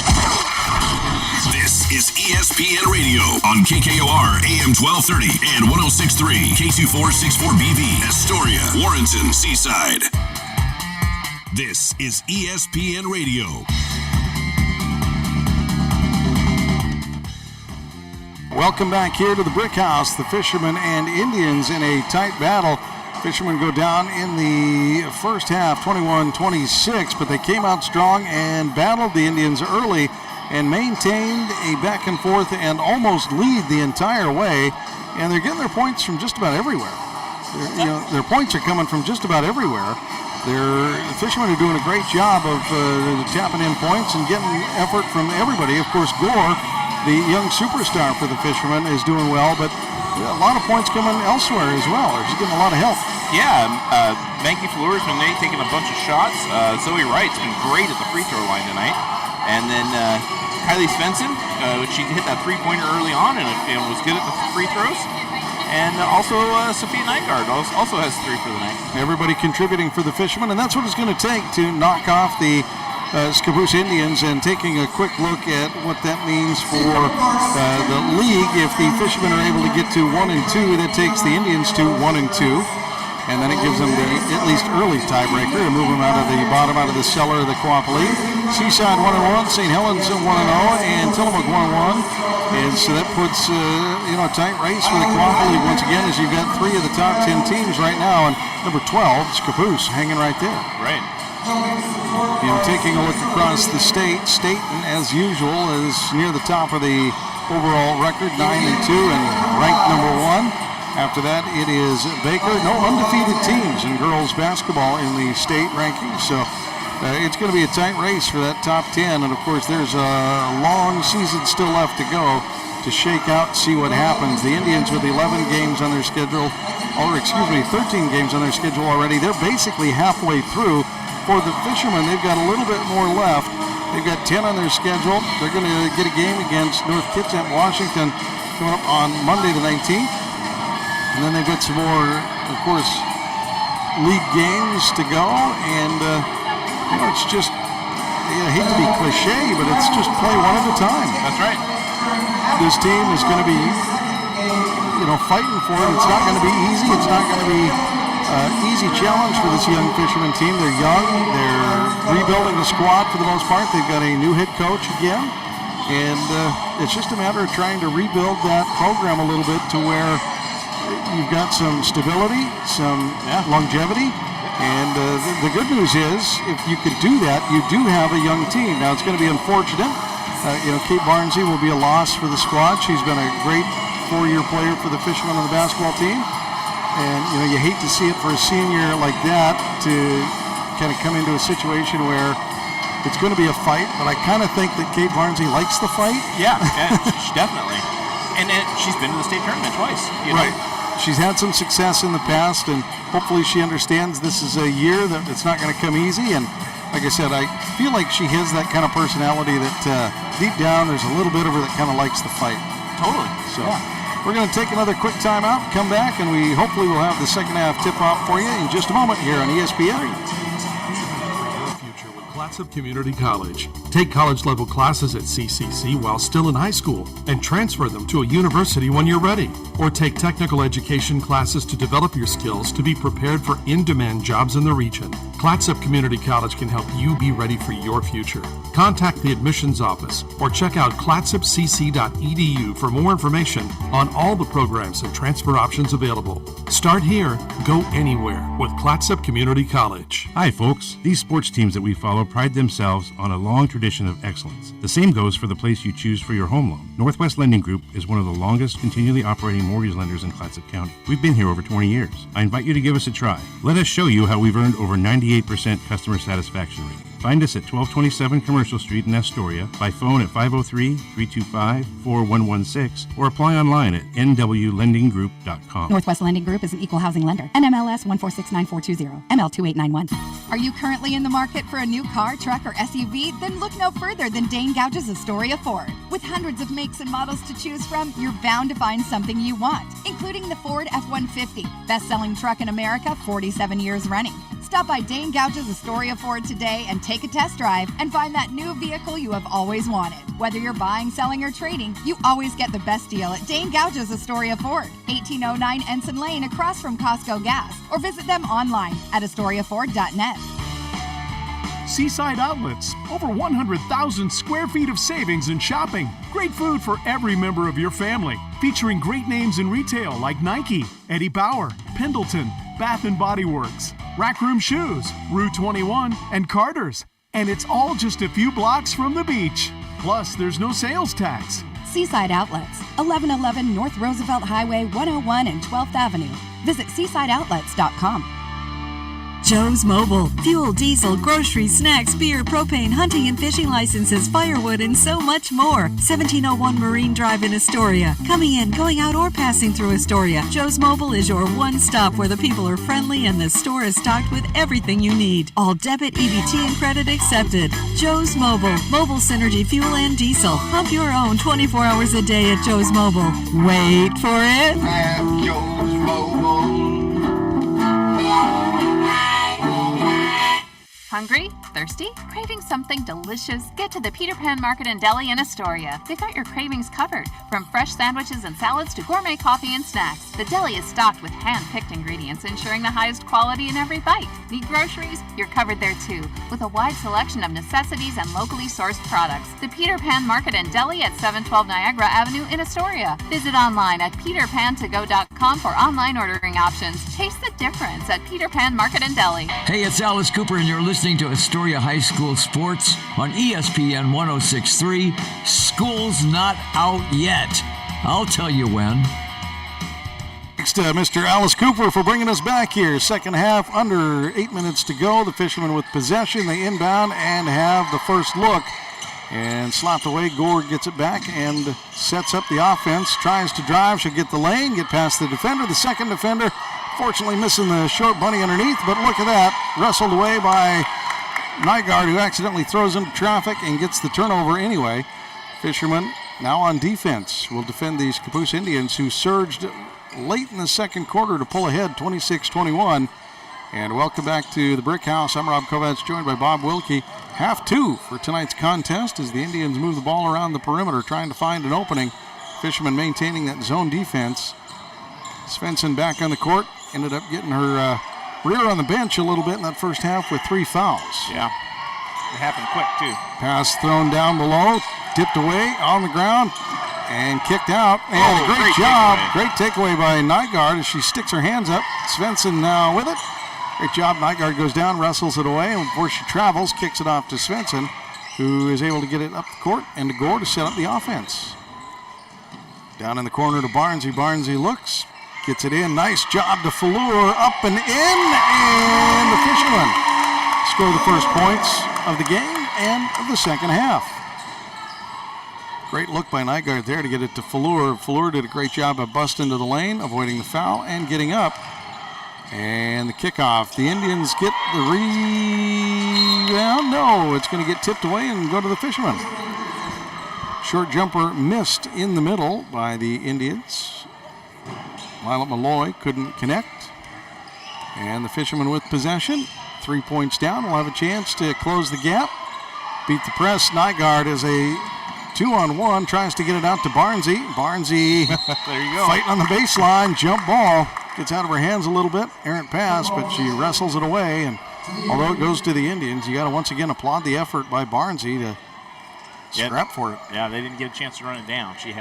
This is ESPN Radio on KKOR AM 1230 and 106.3 K2464BV, Astoria, Warrenton, Seaside. This is ESPN Radio. Welcome back here to the Brick House. The Fishermen and Indians in a tight battle. Fishermen go down in the first half, 21-26, but they came out strong and battled the Indians early and maintained a back and forth and almost lead the entire way. And they're getting their points from just about everywhere. Their points are coming from just about everywhere. The Fishermen are doing a great job of tapping in points and getting effort from everybody. Of course, Gore, the young superstar for the Fishermen, is doing well, but a lot of points coming elsewhere as well. They're getting a lot of help. Yeah, Mankey Fleur's been taking a bunch of shots. Zoe Wright's been great at the free throw line tonight. And then Kylie Svensson, she hit that three-pointer early on and was good at the free throws. And also Sophia Nygaard also has 3 for the night. Everybody contributing for the Fishermen, and that's what it's going to take to knock off the Scappoose Indians, and taking a quick look at what that means for the league. If the Fishermen are able to get to 1-2, that takes the Indians to 1-2. And then it gives them the at least early tiebreaker to move them out of the bottom, out of the cellar of the Co-op League. Seaside 1-1, St. Helens 1-0, and Tillamook 1-1. And so that puts a tight race for the Co-op League once again, as you've got 3 of the top 10 teams right now, and number 12, Scappoose, hanging right there. Right. Taking a look across the state, Staten, as usual, is near the top of the overall record, 9-2, and ranked number 1. After that, it is Baker. No undefeated teams in girls basketball in the state rankings. So it's going to be a tight race for that top 10. And, of course, there's a long season still left to go to shake out, see what happens. The Indians with 11 games on their schedule, 13 games on their schedule already. They're basically halfway through. For the Fishermen, they've got a little bit more left. They've got 10 on their schedule. They're going to get a game against North Kitsap, Washington, coming up on Monday the 19th. And then they've got some more, of course, league games to go. And, it's just, I hate to be cliche, but it's just play one at a time. That's right. This team is going to be, fighting for it. It's not going to be easy. It's not going to be easy challenge for this young Fisherman team. They're young. They're rebuilding the squad for the most part. They've got a new head coach again. And it's just a matter of trying to rebuild that program a little bit to where you've got some stability, some longevity, and the good news is, if you could do that, you do have a young team. Now, it's going to be unfortunate. Kate Barnsey will be a loss for the squad. She's been a great 4-year player for the Fishermen on the basketball team, and you hate to see it for a senior like that to kind of come into a situation where it's going to be a fight. But I kind of think that Kate Barnsey likes the fight. Yeah, definitely. And she's been to the state tournament twice. Right. She's had some success in the past, and hopefully she understands this is a year that it's not going to come easy. And like I said, I feel like she has that kind of personality that deep down there's a little bit of her that kind of likes the fight. Totally. So we're going to take another quick time out, come back, and we hopefully will have the second half tip-off for you in just a moment here on ESPN. Clatsop Community College. Take college-level classes at CCC while still in high school and transfer them to a university when you're ready. Or take technical education classes to develop your skills to be prepared for in-demand jobs in the region. Clatsop Community College can help you be ready for your future. Contact the admissions office or check out clatsopcc.edu for more information on all the programs and transfer options available. Start here, go anywhere with Clatsop Community College. Hi, folks. These sports teams that we follow pride themselves on a long tradition of excellence. The same goes for the place you choose for your home loan. Northwest Lending Group is one of the longest continually operating mortgage lenders in Clatsop County. We've been here over 20 years. I invite you to give us a try. Let us show you how we've earned over 98% customer satisfaction rate. Find us at 1227 Commercial Street in Astoria, by phone at 503-325-4116, or apply online at nwlendinggroup.com. Northwest Lending Group is an equal housing lender. NMLS 1469420, ML2891. Are you currently in the market for a new car, truck, or SUV? Then look no further than Dane Gouge's Astoria Ford. With hundreds of makes and models to choose from, you're bound to find something you want, including the Ford F-150, best-selling truck in America, 47 years running. Stop by Dane Gouge's Astoria Ford today and take a test drive and find that new vehicle you have always wanted. Whether you're buying, selling, or trading, you always get the best deal at Dane Gouge's Astoria Ford, 1809 Ensign Lane across from Costco Gas, or visit them online at AstoriaFord.net. Seaside Outlets, over 100,000 square feet of savings and shopping. Great food for every member of your family, featuring great names in retail like Nike, Eddie Bauer, Pendleton, Bath & Body Works, Rack Room Shoes, Rue 21, and Carter's. And it's all just a few blocks from the beach. Plus, there's no sales tax. Seaside Outlets, 1111 North Roosevelt Highway 101 and 12th Avenue. Visit seasideoutlets.com. Joe's Mobile. Fuel, diesel, groceries, snacks, beer, propane, hunting and fishing licenses, firewood, and so much more. 1701 Marine Drive in Astoria. Coming in, going out, or passing through Astoria, Joe's Mobile is your one stop where the people are friendly and the store is stocked with everything you need. All debit, EBT, and credit accepted. Joe's Mobile. Mobile Synergy Fuel and Diesel. Pump your own 24 hours a day at Joe's Mobile. Wait for it. At Joe's Mobile. Hungry? Thirsty? Craving something delicious? Get to the Peter Pan Market and Deli in Astoria. They've got your cravings covered, from fresh sandwiches and salads to gourmet coffee and snacks. The deli is stocked with hand-picked ingredients, ensuring the highest quality in every bite. Need groceries? You're covered there too, with a wide selection of necessities and locally sourced products. The Peter Pan Market and Deli at 712 Niagara Avenue in Astoria. Visit online at peterpantogo.com for online ordering options. Taste the difference at Peter Pan Market and Deli. Hey, it's Alice Cooper, and you're listening to Astoria High School Sports on ESPN 106.3. School's not out yet. I'll tell you when. Thanks to Mr. Alice Cooper for bringing us back here. Second half, under 8 minutes to go. The Fishermen with possession. They inbound and have the first look. And slapped away. Gore gets it back and sets up the offense. Tries to drive. Should get the lane. Get past the defender. The second defender, fortunately missing the short bunny underneath. But look at that. Wrestled away by Nygaard, who accidentally throws into traffic and gets the turnover anyway. Fishermen now on defense will defend these Scappoose Indians, who surged late in the second quarter to pull ahead 26-21. And welcome back to the Brick House. I'm Rob Kovacs, joined by Bob Wilkie. Half two for tonight's contest as the Indians move the ball around the perimeter, trying to find an opening. Fishermen maintaining that zone defense. Svensson back on the court. Ended up getting her rear on the bench a little bit in that first half with 3 fouls. Yeah, it happened quick too. Pass thrown down below, tipped away on the ground, and kicked out. And great job. Takeaway. Great takeaway by Nygaard as she sticks her hands up. Svensson now with it. Great job. Nygaard goes down, wrestles it away, and before she travels, kicks it off to Svensson, who is able to get it up the court and to Gore to set up the offense. Down in the corner to Barnsey. Barnsey looks, gets it in. Nice job to Fleur, up and in, and the Fishermen score the first points of the game and of the second half. Great look by Nygaard there to get it to Fleur. Fleur did a great job of busting to the lane, avoiding the foul, and getting up. And the kickoff. The Indians get the rebound. No, it's going to get tipped away and go to the Fishermen. Short jumper missed in the middle by the Indians. Lila Malloy couldn't connect. And the Fishermen with possession. 3 points down. Will have a chance to close the gap. Beat the press. Nygaard is a 2-on-1. Tries to get it out to Barnsey. Barnsey there you go. Fighting on the baseline. Jump ball. Gets out of her hands a little bit. Errant pass, but she wrestles it away. And although it goes to the Indians, you got to once again applaud the effort by Barnsey to scrap for it. Yeah, they didn't get a chance to run it down. She's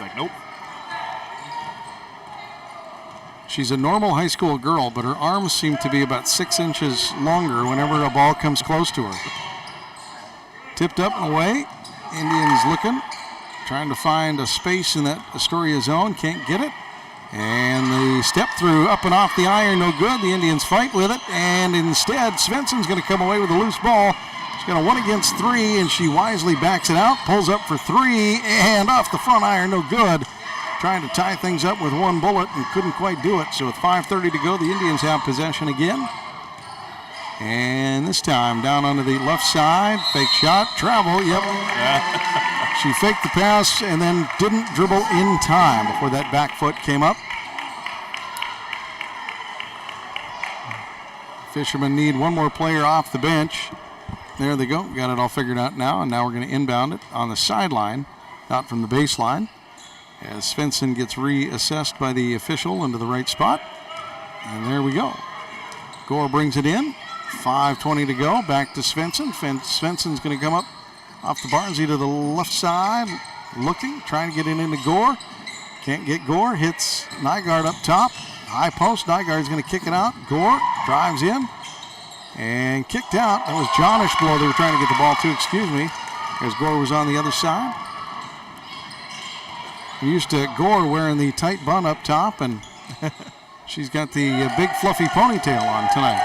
like, nope. She's a normal high school girl, but her arms seem to be about 6 inches longer whenever a ball comes close to her. Tipped up and away. Indians looking, trying to find a space in that Astoria zone. Can't get it. And the step through up and off the iron, no good. The Indians fight with it, and instead Svensson's going to come away with a loose ball. She's got a 1 against 3, and she wisely backs it out, pulls up for 3, and off the front iron, no good. Trying to tie things up with 1 bullet and couldn't quite do it. So with 5:30 to go, the Indians have possession again. And this time down onto the left side, fake shot, travel, yep. She faked the pass and then didn't dribble in time before that back foot came up. Fishermen need 1 more player off the bench. There they go, got it all figured out now, and now we're going to inbound it on the sideline, not from the baseline, as Svensson gets reassessed by the official into the right spot. And there we go. Gore brings it in. 5:20 to go. Back to Svensson. Svensson's going to come up off the Barnsey to the left side. Looking, trying to get it into Gore. Can't get Gore. Hits Nygaard up top. High post. Nygaard's going to kick it out. Gore drives in and kicked out. That was Johnish blow they were trying to get the ball to, excuse me, as Gore was on the other side. We're used to Gore wearing the tight bun up top, and she's got the big fluffy ponytail on tonight.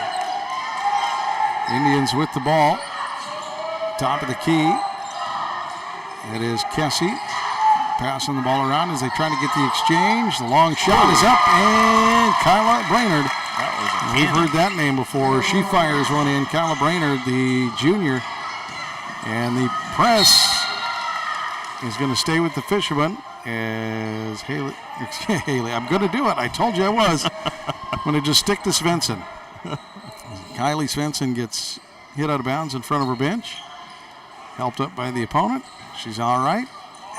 Indians with the ball. Top of the key. It is Kessie passing the ball around as they try to get the exchange. The long shot is up, and Kyla Brainerd. We've heard that name before. She fires one in. Kyla Brainerd, the junior. And the press is going to stay with the Fishermen as Haley, I'm going to do it. I told you I was. I'm going to just stick to Svensson. Kylie Svensson gets hit out of bounds in front of her bench. Helped up by the opponent. She's all right.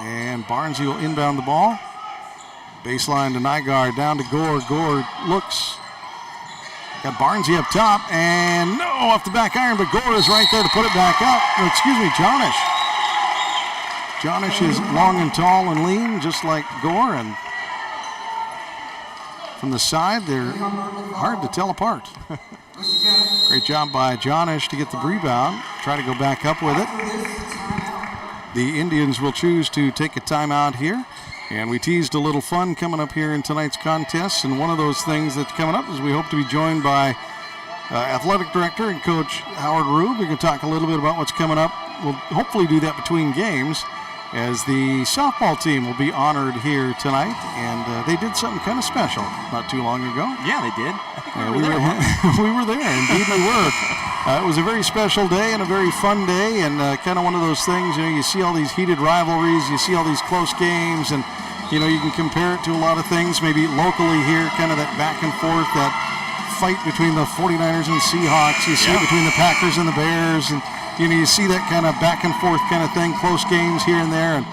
And Barnsey will inbound the ball. Baseline to Nygaard, down to Gore. Gore looks. Got Barnsey up top, and no, off the back iron, but Gore is right there to put it back up. Oh, excuse me, Jonish. Jonish is long and tall and lean, just like Gore, and from the side, they're hard to tell apart. Great job by Jonish to get the rebound, try to go back up with it. The Indians will choose to take a timeout here. And we teased a little fun coming up here in tonight's contest. And one of those things that's coming up is we hope to be joined by Athletic Director and Coach Howard Rube. We can talk a little bit about what's coming up. We'll hopefully do that between games, as the softball team will be honored here tonight. And they did something kind of special not too long ago. Yeah, they did. I think we were there. Indeed we were. It was a very special day and a very fun day, and kind of one of those things, you see all these heated rivalries, you see all these close games, and, you can compare it to a lot of things, maybe locally here, kind of that back and forth, that fight between the 49ers and Seahawks. You see it between the Packers and the Bears, and, you see that kind of back and forth kind of thing, close games here and there, and,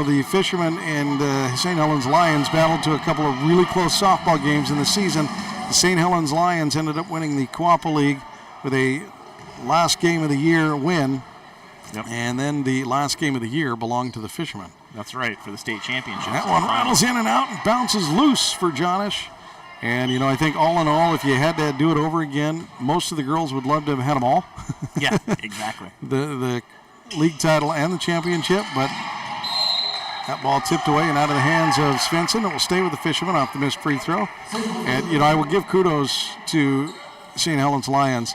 the Fishermen and St. Helens Lions battled to a couple of really close softball games in the season. The St. Helens Lions ended up winning the Quappa League with a last game of the year win, and then the last game of the year belonged to the Fishermen. That's right, for the state championship. That one rattles in and out and bounces loose for Jonish. And, I think all in all, if you had to do it over again, most of the girls would love to have had them all. Yeah, exactly. the league title and the championship, but that ball tipped away and out of the hands of Svensson. It will stay with the Fishermen off the missed free throw. And, I will give kudos to St. Helens Lions.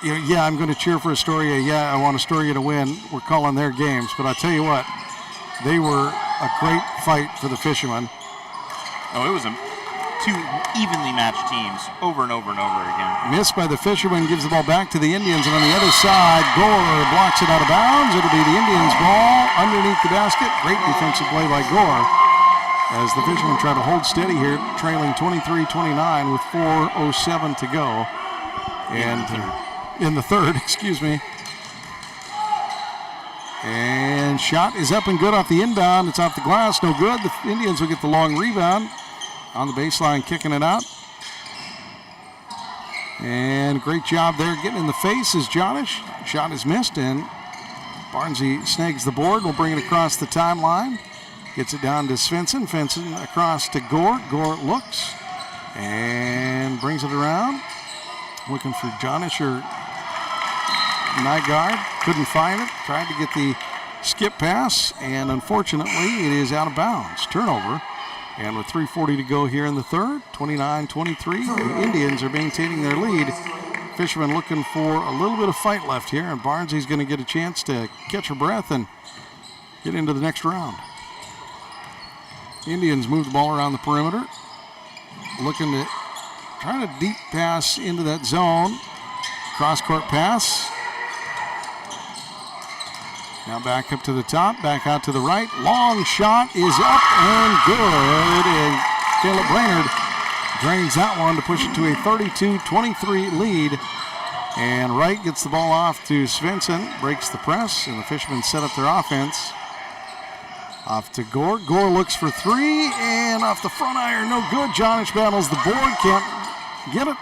I'm going to cheer for Astoria. Yeah, I want Astoria to win. We're calling their games. But I tell you what, they were a great fight for the Fishermen. Oh, it was two evenly matched teams over and over and over again. Missed by the Fishermen, gives the ball back to the Indians. And on the other side, Gore blocks it out of bounds. It'll be the Indians' ball underneath the basket. Great defensive play by Gore, as the Fishermen try to hold steady here, trailing 23-29 with 4:07 to go. And in the third, excuse me. And shot is up and good off the inbound. It's off the glass, no good. The Indians will get the long rebound on the baseline, kicking it out. And great job there getting in the face is Jonish. Shot is missed, and Barnsey snags the board. We'll bring it across the timeline. Gets it down to Svensson. Svensson across to Gore. Gore looks and brings it around. Looking for Jonish or Nygaard. Couldn't find it. Tried to get the skip pass, and unfortunately it is out of bounds. Turnover. And with 3:40 to go here in the third, 29-23, the Indians are maintaining their lead. Fishermen looking for a little bit of fight left here, and Barnsey's going to get a chance to catch her breath and get into the next round. Indians move the ball around the perimeter, looking to try to deep pass into that zone. Cross-court pass. Now back up to the top, back out to the right. Long shot is up and good. And Caleb Brainerd drains that one to push it to a 32-23 lead. And Wright gets the ball off to Svensson, breaks the press, and the Fishermen set up their offense. Off to Gore. Gore looks for three, and off the front iron, no good. Jonish battles the board, can't get it.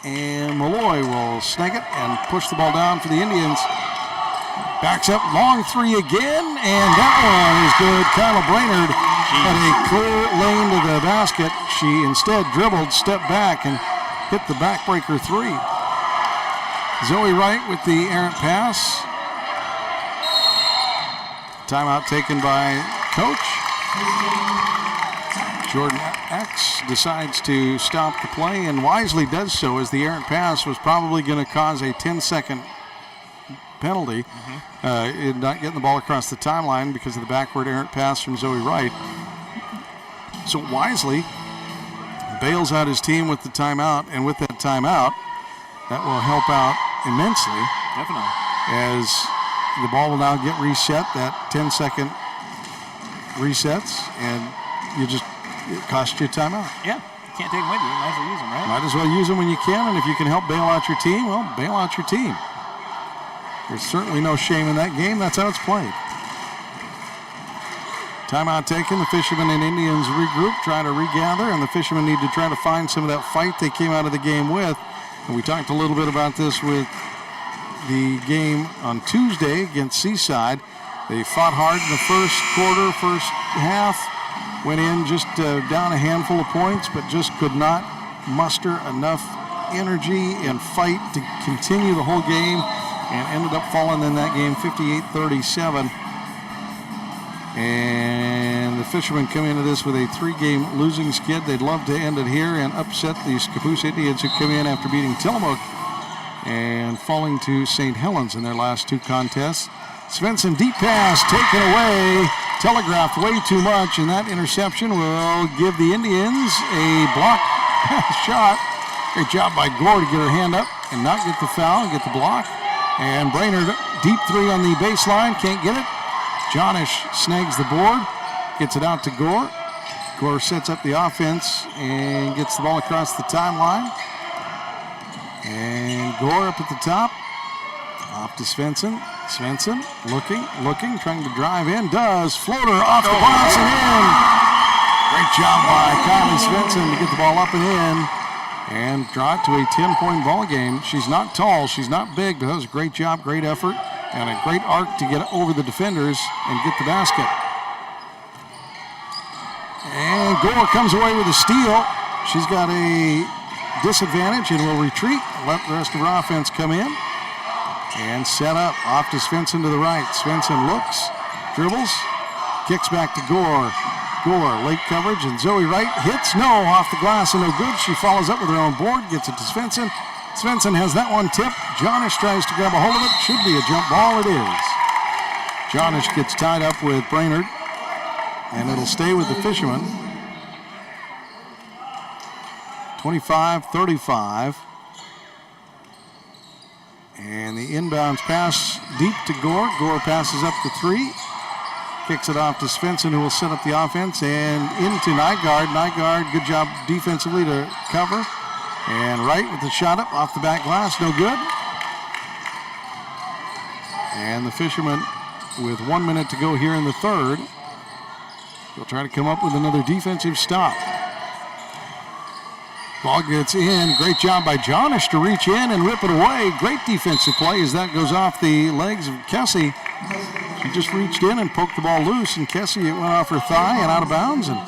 And Malloy will snag it and push the ball down for the Indians. Backs up, long three again, and that one is good. Kyla Brainerd had a clear lane to the basket. She instead dribbled, stepped back, and hit the backbreaker three. Zoe Wright with the errant pass. Timeout taken by Coach. Jordan X decides to stop the play, and wisely does so, as the errant pass was probably going to cause a 10-second penalty in not getting the ball across the timeline because of the backward errant pass from Zoe Wright. So wisely bails out his team with the timeout, and with that timeout, that will help out immensely. Definitely. As the ball will now get reset, that 10-second resets, and it costs you a timeout. Yeah. can't take them with you. You might as well use them, right? Might as well use them when you can, and if you can help bail out your team, well, bail out your team. There's certainly no shame in that game. That's how it's played. Timeout taken. The Fishermen and Indians regroup, try to regather, and the Fishermen need to try to find some of that fight they came out of the game with. And we talked a little bit about this with the game on Tuesday against Seaside. They fought hard in the first quarter, first half, went in just down a handful of points, but just could not muster enough energy and fight to continue the whole game, and ended up falling in that game 58-37. And the Fishermen come into this with a 3-game losing skid. They'd love to end it here and upset the Scappoose Indians, who come in after beating Tillamook and falling to St. Helens in their last 2 contests. Svensson, deep pass taken away, telegraphed way too much, and that interception will give the Indians a block shot. Great job by Gore to get her hand up and not get the foul and get the block. And Brainerd, deep 3 on the baseline, can't get it. Jonish snags the board, gets it out to Gore. Gore sets up the offense and gets the ball across the timeline. And Gore up at the top. Off to Svensson. Svensson looking, trying to drive in. Does. Floater off the glass and in. Great job by Kylie Svensson to get the ball up and in and draw it to a 10-point ball game. She's not tall, she's not big, but that was a great job, great effort, and a great arc to get over the defenders and get the basket. And Gore comes away with a steal. She's got a disadvantage and will retreat. Let the rest of her offense come in. And set up off to Svensson to the right. Svensson looks, dribbles, kicks back to Gore. Gore, late coverage, and Zoe Wright hits. No, off the glass and no good. She follows up with her own board, gets it to Svensson. Svensson has that one tipped. Jonish tries to grab a hold of it. Should be a jump ball. It is. Jonish gets tied up with Brainerd, and it'll stay with the Fishermen. 25-35. And the inbounds pass deep to Gore. Gore passes up the 3. Kicks it off to Svensson, who will set up the offense. And into Nygaard. Nygaard, good job defensively to cover. And Wright with the shot up off the back glass. No good. And the Fishermen, with 1 minute to go here in the third, they'll try to come up with another defensive stop. Ball gets in. Great job by Jonish to reach in and rip it away. Great defensive play as that goes off the legs of Kessie. She just reached in and poked the ball loose, and Kessie, it went off her thigh and out of bounds. And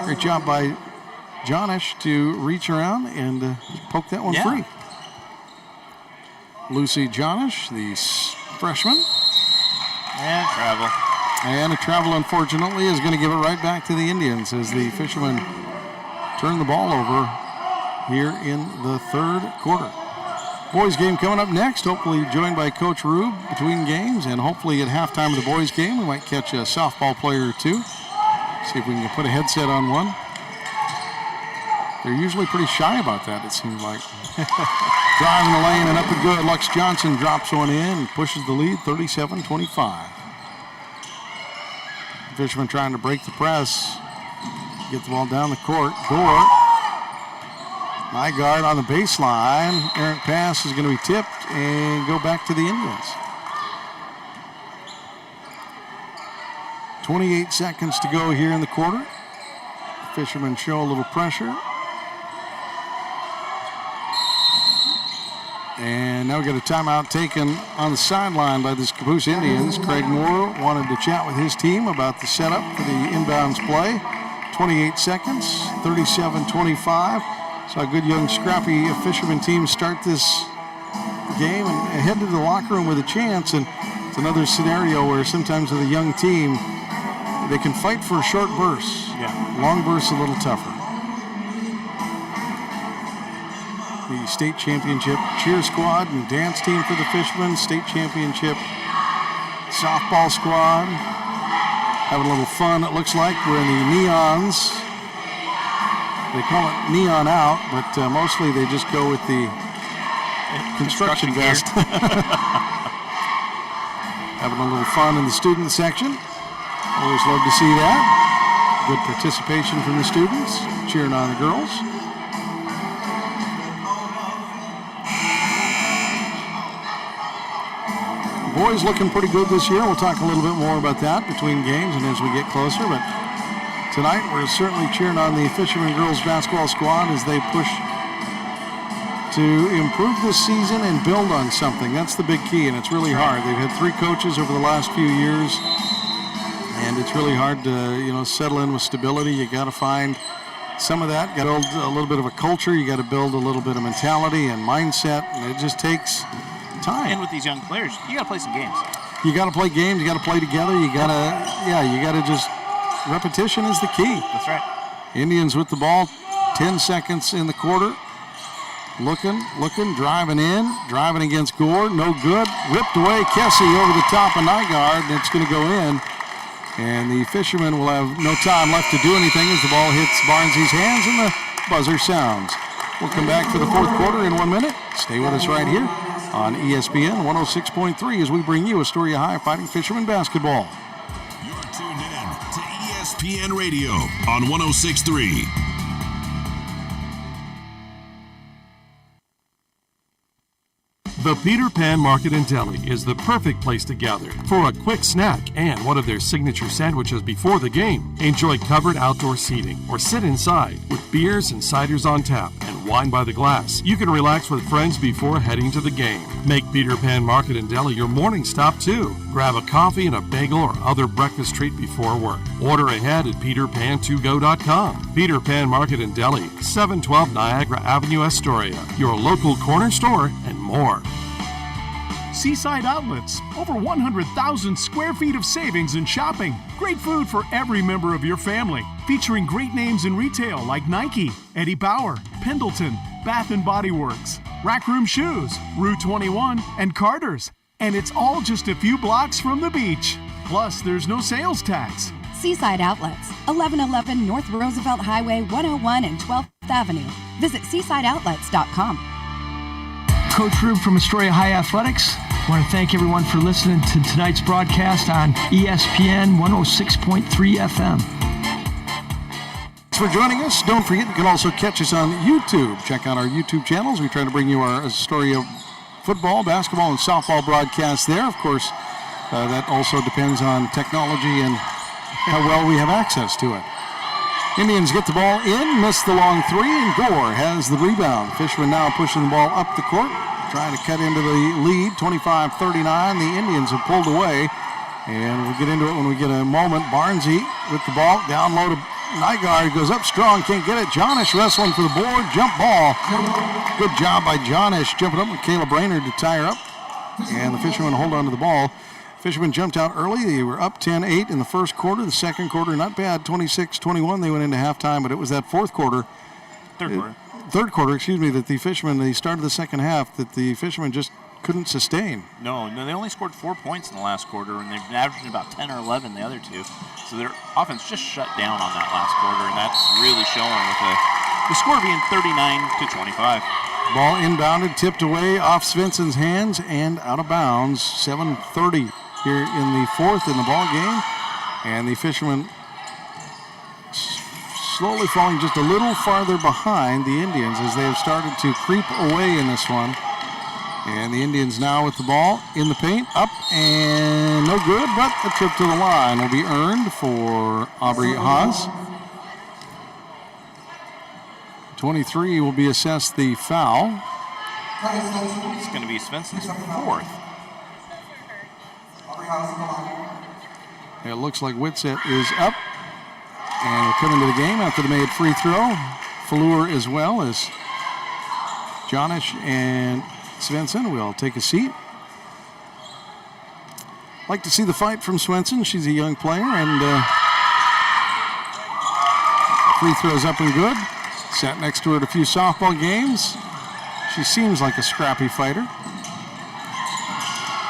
great job by Jonish to reach around and poke that one free. Lucy Jonish, the freshman. And travel. And a travel, unfortunately, is going to give it right back to the Indians as the Fishermen turn the ball over here in the third quarter. Boys game coming up next, hopefully joined by Coach Rube between games, and hopefully at halftime of the boys game we might catch a softball player or two. See if we can put a headset on one. They're usually pretty shy about that, it seems like. Driving the lane and up and good. Lux Johnson drops one in and pushes the lead, 37-25. Fishermen trying to break the press. Get the ball down the court. Gore. Nygaard on the baseline. Errant pass is going to be tipped and go back to the Indians. 28 seconds to go here in the quarter. The Fishermen show a little pressure. And now we got a timeout taken on the sideline by the Scappoose Indians. Craig Moore wanted to chat with his team about the setup for the inbounds play. 28 seconds, 37-25. So a good young scrappy Fisherman team start this game and head to the locker room with a chance. And it's another scenario where sometimes with a young team, they can fight for short bursts. Long bursts a little tougher. The state championship cheer squad and dance team for the Fishermen, state championship softball squad. Having a little fun, it looks like. We're in the neons. They call it neon out, but mostly they just go with the construction vest. Having a little fun in the student section. Always love to see that. Good participation from the students. cheering on the girls. Boys looking pretty good this year. We'll talk a little bit more about that between games and as we get closer. But tonight we're certainly cheering on the Fishermen girls basketball squad as they push to improve this season and build on something. That's the big key, and it's really hard. They've had 3 coaches over the last few years, and it's really hard to settle in with stability. You got to find some of that. You got to build a little bit of a culture. You got to build a little bit of mentality and mindset, and it just takes time. And with these young players, you got to play some games. You got to play games. You got to play together. You got to just repetition is the key. That's right. Indians with the ball, 10 seconds in the quarter. Looking, driving against Gore, no good. Ripped away, Kessie over the top of Nygaard, and it's going to go in. And the Fishermen will have no time left to do anything as the ball hits Barnsley's hands and the buzzer sounds. We'll come back for the fourth quarter in 1 minute. Stay with us right here on ESPN 106.3 as we bring you Astoria High Fighting Fishermen basketball. You're tuned in to ESPN Radio on 106.3. The Peter Pan Market and Deli is the perfect place to gather for a quick snack and one of their signature sandwiches before the game. Enjoy covered outdoor seating or sit inside with beers and ciders on tap and wine by the glass. You can relax with friends before heading to the game. Make Peter Pan Market and Deli your morning stop too. Grab a coffee and a bagel or other breakfast treat before work. Order ahead at peterpan2go.com. Peter Pan Market and Deli, 712 Niagara Avenue, Astoria. Your local corner store and more. Seaside Outlets, over 100,000 square feet of savings and shopping. Great food for every member of your family. Featuring great names in retail like Nike, Eddie Bauer, Pendleton, Bath & Body Works, Rack Room Shoes, Rue 21, and Carter's. And it's all just a few blocks from the beach. Plus, there's no sales tax. Seaside Outlets, 1111 North Roosevelt Highway 101 and 12th Avenue. Visit seasideoutlets.com. Coach Rube from Astoria High Athletics. I want to thank everyone for listening to tonight's broadcast on ESPN 106.3 FM. Thanks for joining us. Don't forget, you can also catch us on YouTube. Check out our YouTube channels. We try to bring you our Astoria football, basketball, and softball broadcasts there. Of course, that also depends on technology and how well we have access to it. Indians get the ball in, miss the long three, and Gore has the rebound. Fishermen now pushing the ball up the court, trying to cut into the lead, 25-39. The Indians have pulled away, and we'll get into it when we get a moment. Barnsey with the ball, down low to Nygaard, goes up strong, can't get it. Jonish wrestling for the board, jump ball. Good job by Jonish, jumping up with Kayla Brainerd to tie her up, and the Fishermen hold on to the ball. Fishermen jumped out early. They were up 10-8 in the first quarter. The second quarter, not bad, 26-21. They went into halftime, but it was that third quarter, that the Fishermen, they started the second half, that the Fishermen just couldn't sustain. No, they only scored 4 points in the last quarter, and they've been averaging about 10 or 11 the other two. So their offense just shut down on that last quarter, and that's really showing with the score being 39-25. Ball inbounded, tipped away off Svensson's hands and out of bounds. 7:30 here in the fourth in the ball game, and the Fishermen slowly falling just a little farther behind the Indians as they have started to creep away in this one. And the Indians now with the ball in the paint, up and no good, but a trip to the line will be earned for Aubrey Haas. 23 will be assessed the foul. It's going to be Svensson's fourth. It looks like Whitsett is up and will come into the game after the made free throw. Fleur as well as Jonish and Svensson will take a seat. Like to see the fight from Svensson. She's a young player, and free throws up and good. Sat next to her at a few softball games. She seems like a scrappy fighter.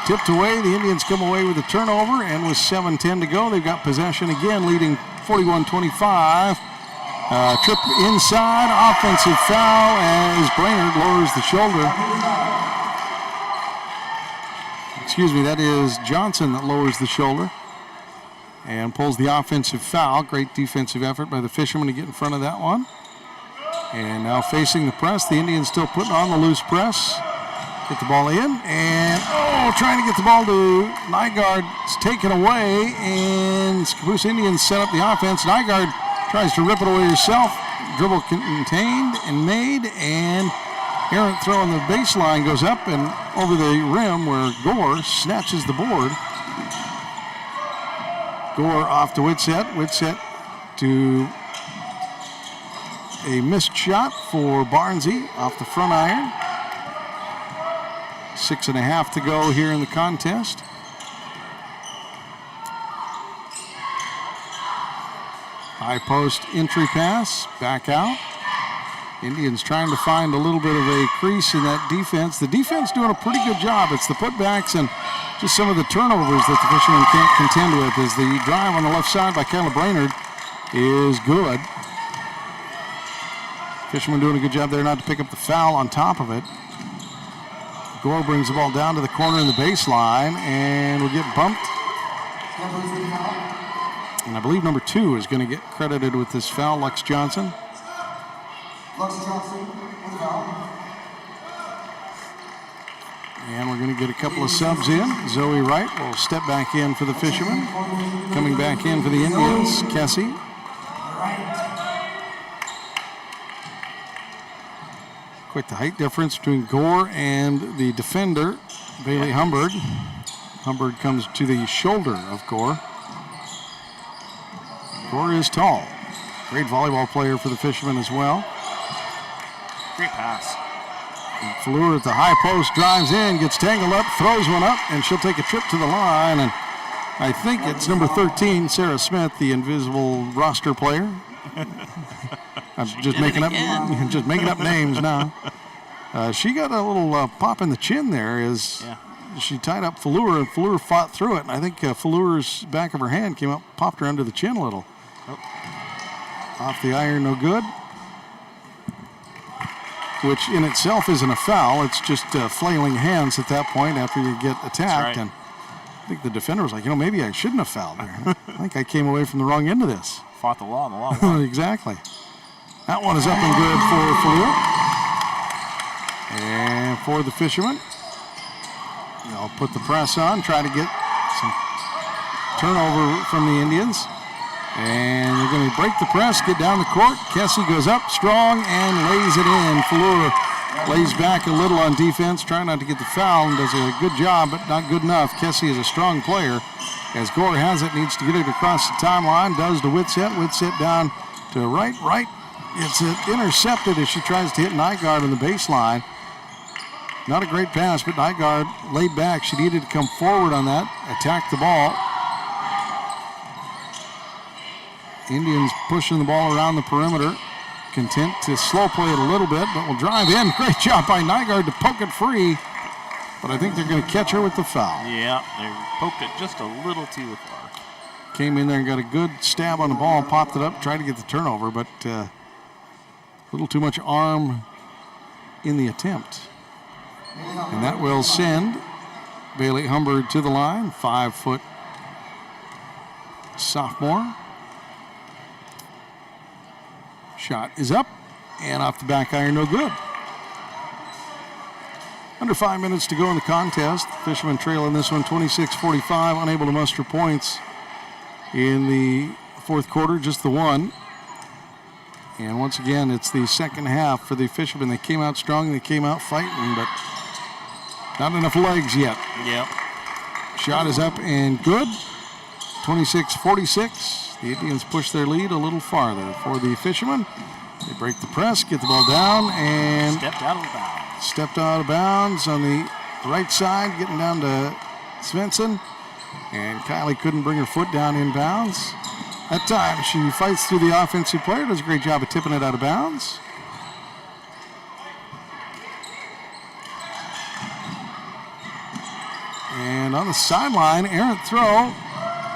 Tipped away, the Indians come away with a turnover, and with 7:10 to go, they've got possession again, leading 41-25. Trip inside, offensive foul as Brainerd lowers the shoulder. Excuse me, that is Johnson that lowers the shoulder and pulls the offensive foul. Great defensive effort by the Fishermen to get in front of that one. And now facing the press, the Indians still putting on the loose press. Get the ball in, and trying to get the ball to Nygaard. It's taken away, and Scappoose Indians set up the offense. Nygaard tries to rip it away herself. Dribble contained and made, and errant throw on the baseline goes up and over the rim where Gore snatches the board. Gore off to Whitsett. Whitsett to a missed shot for Barnsey off the front iron. 6.5 to go here in the contest. High post entry pass, back out. Indians trying to find a little bit of a crease in that defense. The defense doing a pretty good job. It's the putbacks and just some of the turnovers that the Fishermen can't contend with, as the drive on the left side by Kayla Brainerd is good. Fishermen doing a good job there not to pick up the foul on top of it. Gore brings the ball down to the corner in the baseline, and will get bumped. And I believe number 2 is going to get credited with this foul, Lux Johnson. And we're going to get a couple of subs in. Zoe Wright will step back in for the Fishermen. Coming back in for the Indians, Kessie. Quite the height difference between Gore and the defender, Bailey Humbird. Humbird comes to the shoulder of Gore. Gore is tall. Great volleyball player for the Fishermen as well. Great pass. Fleur at the high post, drives in, gets tangled up, throws one up, and she'll take a trip to the line. And I think it's number 13, Sarah Smith, the invisible roster player. I'm just making up names now. She got a little pop in the chin there as she tied up Fleur, and Fleur fought through it. And I think Fleur's back of her hand came up, popped her under the chin a little. Off the iron, no good. Which in itself isn't a foul. It's just flailing hands at that point after you get attacked. Right. And I think the defender was like, maybe I shouldn't have fouled there. I think I came away from the wrong end of this. Fought the law and the law. Exactly. That one is up and good for Fleur. And for the Fishermen, they'll put the press on, try to get some turnover from the Indians. And they're going to break the press, get down the court. Kessie goes up strong and lays it in. Fleur lays back a little on defense, trying not to get the foul, and does a good job, but not good enough. Kessie is a strong player. As Gore has it, needs to get it across the timeline, does to Whitsett. Whitsett down to right. It's intercepted as she tries to hit Nygaard on the baseline. Not a great pass, but Nygaard laid back. She needed to come forward on that, attack the ball. Indians pushing the ball around the perimeter. Content to slow play it a little bit, but will drive in. Great job by Nygaard to poke it free. But I think they're going to catch her with the foul. Yeah, they poked it just a little too far. Came in there and got a good stab on the ball, popped it up, tried to get the turnover, but a little too much arm in the attempt. And that will send Bailey Humbird to the line, 5-foot sophomore. Shot is up and off the back iron, no good. Under 5 minutes to go in the contest. Fishermen trail in this one 26-45, unable to muster points in the fourth quarter, just the one. And once again, it's the second half for the Fishermen. They came out strong, they came out fighting, but not enough legs yet. Yep. Shot is up and good. 26-46. The Indians push their lead a little farther. For the Fishermen, they break the press, get the ball down, and stepped out of bounds on the right side, getting down to Svensson. And Kylie couldn't bring her foot down in bounds. That time, she fights through the offensive player, does a great job of tipping it out of bounds. And on the sideline, errant throw.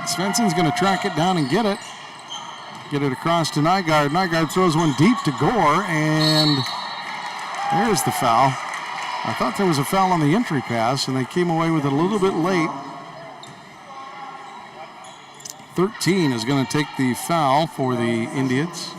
Svensson's going to track it down and get it. Get it across to Nygaard. Nygaard throws one deep to Gore, and there's the foul. I thought there was a foul on the entry pass, and they came away with it a little bit late. 13 is going to take the foul for the Indians.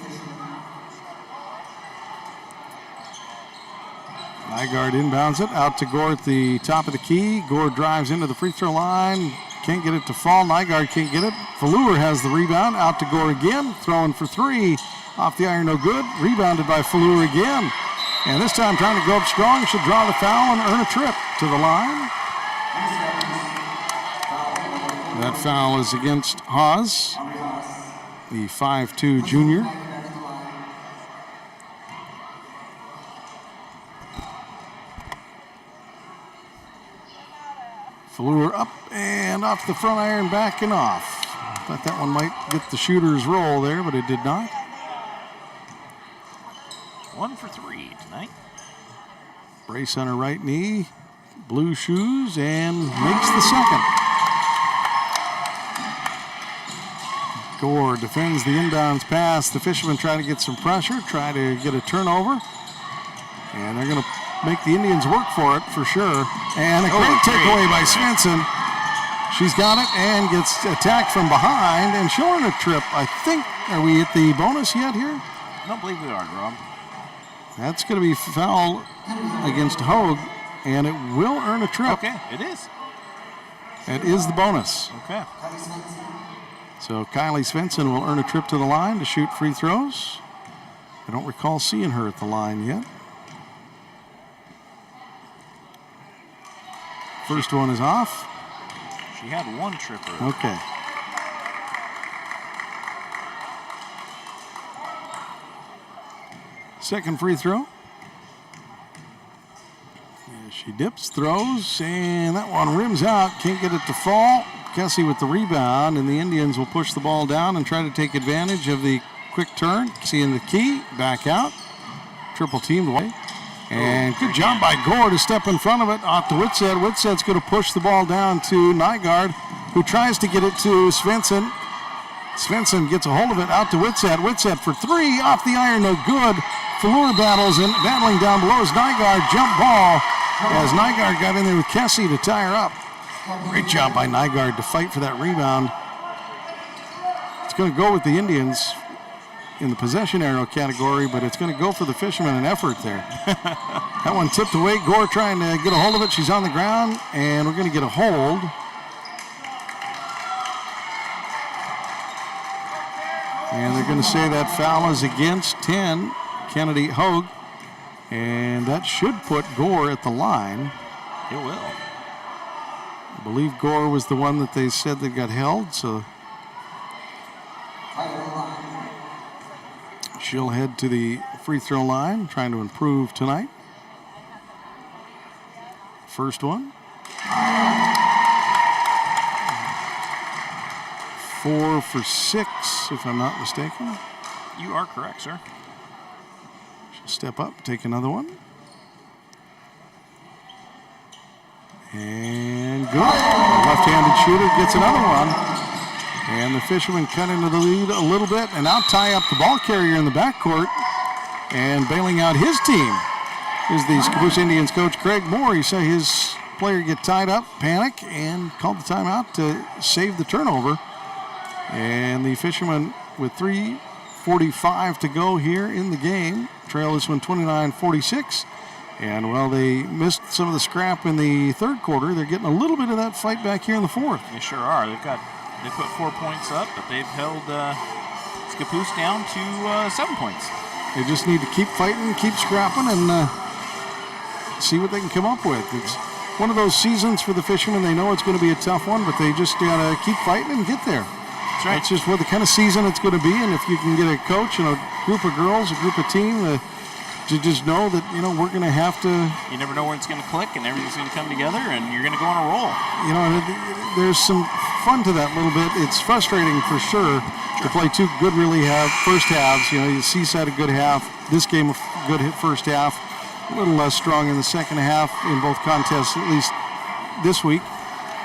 Nygaard inbounds it out to Gore at the top of the key. Gore drives into the free throw line. Can't get it to fall. Nygaard can't get it. Fleur has the rebound. Out to Gore again. Throwing for three. Off the iron, no good. Rebounded by Fleur again. And this time trying to go up strong. She'll draw the foul and earn a trip to the line. That foul is against Haas, the 5'2" junior. Fleur up and off the front iron, backing off. Thought that one might get the shooter's roll there, but it did not. 1 for 3 tonight. Brace on her right knee, blue shoes, and makes the second. Gore defends the inbounds pass. The Fishermen try to get some pressure, try to get a turnover. And they're going to make the Indians work for it for sure. And a great takeaway by Svensson. She's got it and gets attacked from behind and showing a trip. I think, are we at the bonus yet here? I don't believe we are, Rob. That's going to be foul against Hogue, and it will earn a trip. Okay, it is. It is the bonus. Okay. So Kylie Svensson will earn a trip to the line to shoot free throws. I don't recall seeing her at the line yet. First one is off. She had one trip earlier. Okay. Second free throw. And she dips, throws, and that one rims out. Can't get it to fall. Kessie with the rebound, and the Indians will push the ball down and try to take advantage of the quick turn. Kessie in the key, back out. Triple teamed away. And good job by Gore to step in front of it off to Whitsett. Whitsett's going to push the ball down to Nygaard, who tries to get it to Svensson. Svensson gets a hold of it out to Whitsett. Whitsett for three, off the iron, no good. Fleur battling down below is Nygaard. Jump ball as Nygaard got in there with Kessie to tie her up. Great job by Nygaard to fight for that rebound. It's going to go with the Indians in the possession arrow category, but it's going to go for the Fishermen, an effort there. That one tipped away. Gore trying to get a hold of it. She's on the ground, and we're going to get a hold. And they're going to say that foul is against 10, Kennedy Hogue, and that should put Gore at the line. It will. I believe Gore was the one that they said that got held, so she'll head to the free throw line, trying to improve tonight. First one. 4 for 6, if I'm not mistaken. You are correct, sir. She'll step up, take another one. And good. The left-handed shooter gets another one. And the Fishermen cut into the lead a little bit and now tie up the ball carrier in the backcourt. And bailing out his team is the Scappoose Indians coach, Craig Moore. He said his player get tied up, panic, and called the timeout to save the turnover. And the Fishermen, with 3:45 to go here in the game, trail this one 29-46. And while they missed some of the scrap in the third quarter, they're getting a little bit of that fight back here in the fourth. They sure are. They put 4 points up, but they've held Scappoose down to 7 points. They just need to keep fighting, keep scrapping, and see what they can come up with. It's one of those seasons for the Fishermen. They know it's going to be a tough one, but they just got to keep fighting and get there. That's right. That's just what the kind of season it's going to be, and if you can get a coach and a group of girls, a group of team, to just know that, we're going to have to... You never know when it's going to click and everything's going to come together and you're going to go on a roll. There's some fun to that little bit. It's frustrating for sure to play two good first halves. You Seaside a good half. This game a good first half. A little less strong in the second half in both contests, at least this week.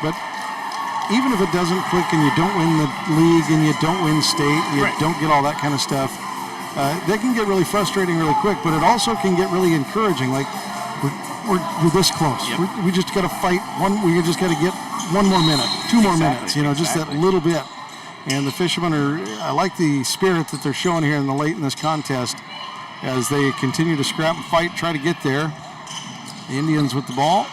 But even if it doesn't click and you don't win the league and you don't win state, you don't get all that kind of stuff, that can get really frustrating really quick, but it also can get really encouraging. Like, we're this close. Yep. We just got to fight we just got to get one more minute, two more minutes, just that little bit. And the Fishermen I like the spirit that they're showing here late in this contest as they continue to scrap and fight, try to get there. The Indians with the ball.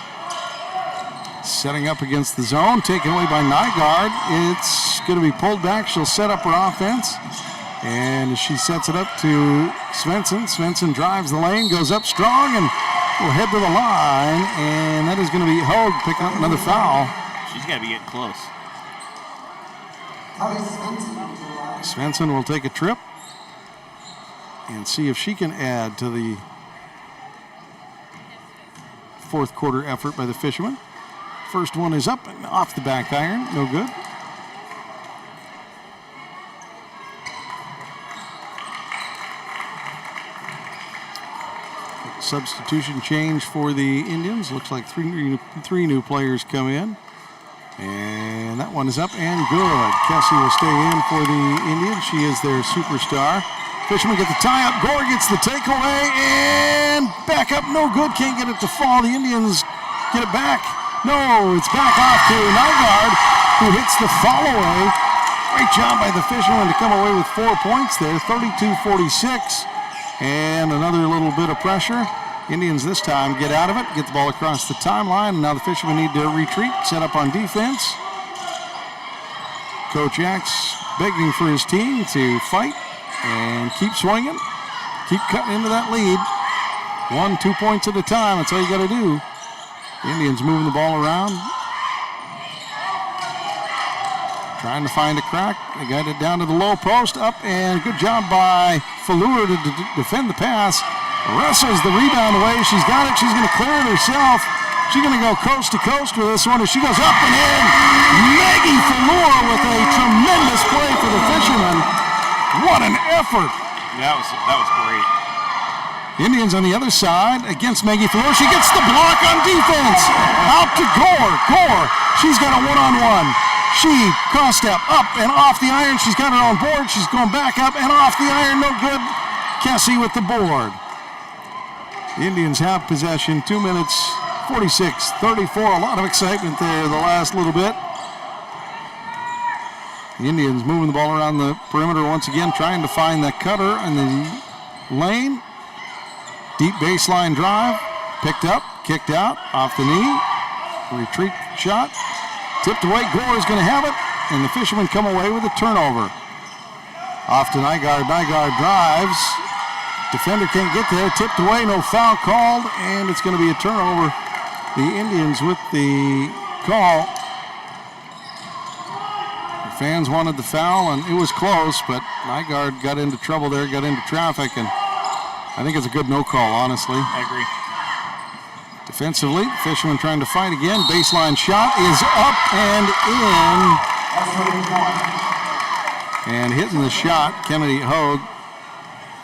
Setting up against the zone, taken away by Nygaard. It's going to be pulled back. She'll set up her offense. And she sets it up to Svensson. Svensson drives the lane, goes up strong, and will head to the line. And that is going to be Hogue picking up another foul. She's got to be getting close. Svensson will take a trip and see if she can add to the fourth quarter effort by the Fishermen. First one is up and off the back iron. No good. Substitution change for the Indians. Looks like three new players come in. And that one is up and good. Kelsey will stay in for the Indians. She is their superstar. Fishermen get the tie up. Gore gets the takeaway and back up. No good. Can't get it to fall. The Indians get it back. No, it's back off to Nygaard, who hits the fall away. Great job by the Fishermen to come away with 4 points there, 32-46. And another little bit of pressure. Indians this time get out of it, get the ball across the timeline, and now the Fishermen need to retreat, set up on defense. Coach Axe begging for his team to fight and keep swinging, keep cutting into that lead. 1-2 points at a time, that's all you got to do. The Indians moving the ball around. Trying to find a crack. They got it down to the low post, up, and good job by Fallour to defend the pass. Wrestles the rebound away. She's got it. She's going to clear it herself. She's going to go coast to coast with this one as she goes up and in. Maggie Fallour with a tremendous play for the Fishermen. What an effort. That was great. Indians on the other side against Maggie Fallour. She gets the block on defense. Out to Gore. Gore. She's got a one-on-one. She cross-step up and off the iron. She's got it on board. She's going back up and off the iron. No good. Kessie with the board. The Indians have possession. 2 minutes, 46-34. A lot of excitement there the last little bit. The Indians moving the ball around the perimeter once again, trying to find that cutter in the lane. Deep baseline drive. Picked up, kicked out, off the knee. Retreat shot. Tipped away. Gore is going to have it. And the Fishermen come away with a turnover. Off to Nygaard. Nygaard drives. Defender can't get there. Tipped away. No foul called. And it's going to be a turnover. The Indians with the call. The fans wanted the foul, and it was close, but Nygaard got into trouble there, got into traffic, and I think it's a good no call, honestly. I agree. Defensively, Fishermen trying to fight again. Baseline shot is up and in. And hitting the shot, Kennedy Hogue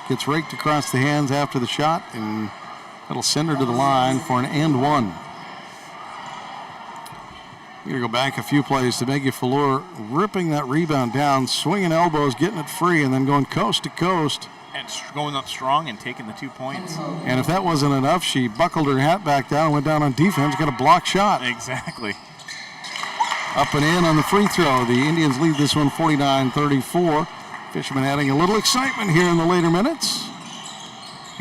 gets raked across the hands after the shot, and that'll send her to the line for an and one. We're going to go back a few plays to Maggie Fallour ripping that rebound down, swinging elbows, getting it free, and then going coast to coast. And going up strong and taking the 2 points. And if that wasn't enough, she buckled her hat back down and went down on defense, got a block shot. Exactly. Up and in on the free throw. The Indians lead this one 49-34. Fishermen adding a little excitement here in the later minutes.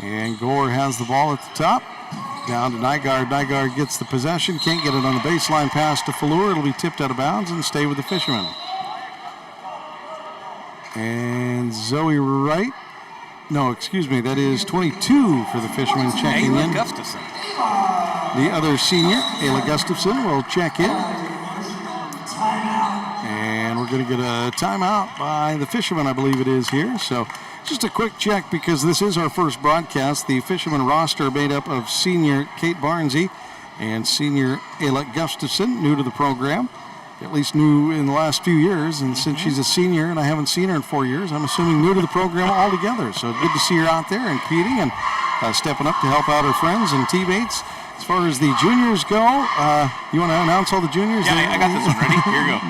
And Gore has the ball at the top. Down to Nygaard. Nygaard gets the possession. Can't get it on the baseline pass to Fallour. It'll be tipped out of bounds and stay with the Fishermen. And Zoe Wright. No, excuse me. That is 22 for the Fishermen checking in. Gustafson. The other senior, Ayla Gustafson, will check in. And we're going to get a timeout by the Fishermen, I believe it is here. So just a quick check because this is our first broadcast. The Fishermen roster made up of senior Kate Barnsey and senior Ayla Gustafson, new to the program, at least new in the last few years. And since she's a senior and I haven't seen her in 4 years, I'm assuming new to the program altogether. So good to see her out there and competing and stepping up to help out her friends and teammates. As far as the juniors go, you want to announce all the juniors? Yeah, I got this one ready. Here you go.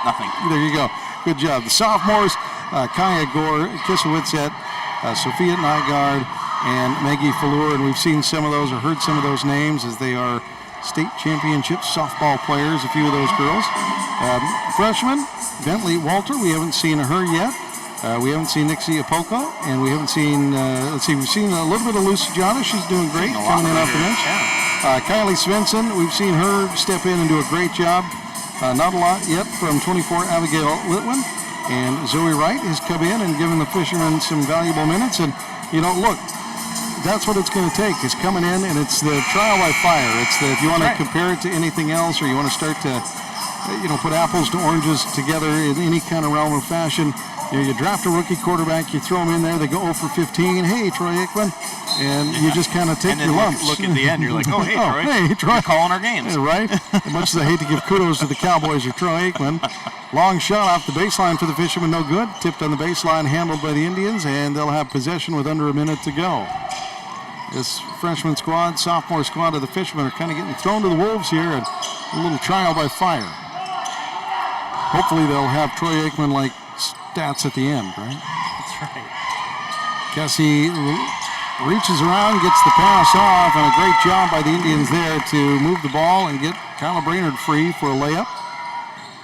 Nothing. There you go. Good job. The sophomores, Kaya Gore, Kisowitz, Sophia Nygaard, and Maggie Fallour. And we've seen some of those or heard some of those names as they are state championship softball players, a few of those girls. Freshman, Bentley Walter, we haven't seen her yet. We haven't seen Nixie Apoka, and we haven't seen, we've seen a little bit of Lucy Jana. She's doing great, coming in off the bench. Kylie Svensson, we've seen her step in and do a great job. Not a lot yet from 24 Abigail Litwin. And Zoe Wright has come in and given the Fishermen some valuable minutes. And, look, that's what it's going to take, is coming in, and it's the trial by fire. It's the, if you want to compare it to anything else, or you want to start to, put apples to oranges together in any kind of realm or fashion, you draft a rookie quarterback, you throw them in there, they go 0 for 15. Hey, Troy Aikman. And you just kind of take your lumps. Look at the end, you're like, oh, hey, Troy. Hey, Troy. You're calling our games. Yeah, right? As much as I hate to give kudos to the Cowboys or Troy Aikman. Long shot off the baseline for the Fishermen, no good. Tipped on the baseline, handled by the Indians, and they'll have possession with under a minute to go. This freshman squad, sophomore squad of the Fishermen are kind of getting thrown to the Wolves here, and a little trial by fire. Hopefully they'll have Troy Aikman-like stats at the end, right? That's right. Kessie reaches around, gets the pass off, and a great job by the Indians there to move the ball and get Kyla Brainerd free for a layup.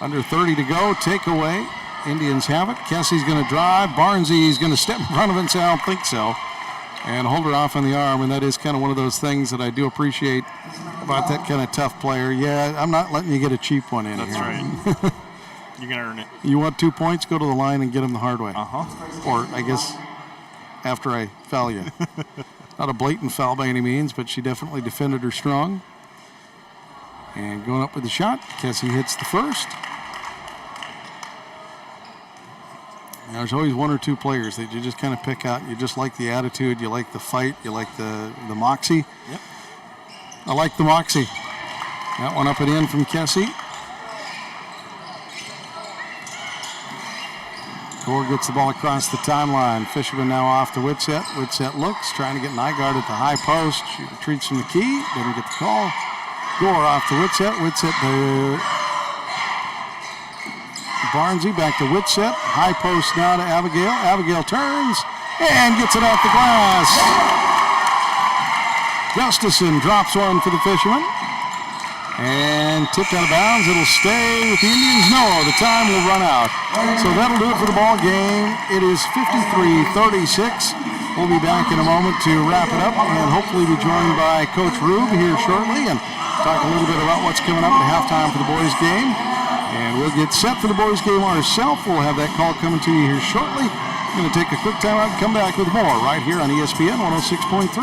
Under 30 to go, takeaway. Indians have it. Kessie's going to drive. Barnsley's going to step in front of it and say, I don't think so, and hold her off on the arm, and that is kind of one of those things that I do appreciate about that kind of tough player. Yeah, I'm not letting you get a cheap one in here. That's right. You're going to earn it. You want 2 points, go to the line and get them the hard way. Uh-huh. Or, I guess, after I foul you. Not a blatant foul by any means, but she definitely defended her strong. And going up with the shot, Kessie hits the first. Now, there's always one or two players that you just kind of pick out. You just like the attitude, you like the fight, you like the moxie. Yep. I like the moxie. That one up and in from Kessie. Gore gets the ball across the timeline. Fisherman now off to Whitsett. Whitsett looks, trying to get Nygaard at the high post. She retreats from the key, doesn't get the call. Gore off to Whitsett. Whitsett to Barnsley, back to Whitsett. High post now to Abigail. Abigail turns and gets it off the glass. Gustafson drops one for the Fishermen. And tipped out of bounds. It'll stay with the Indians. No, the time will run out. So that'll do it for the ball game. It is 53-36. We'll be back in a moment to wrap it up and hopefully be joined by Coach Rube here shortly and talk a little bit about what's coming up at halftime for the boys game. And we'll get set for the boys game ourselves. We'll have that call coming to you here shortly. We're going to take a quick time out and come back with more right here on ESPN 106.3.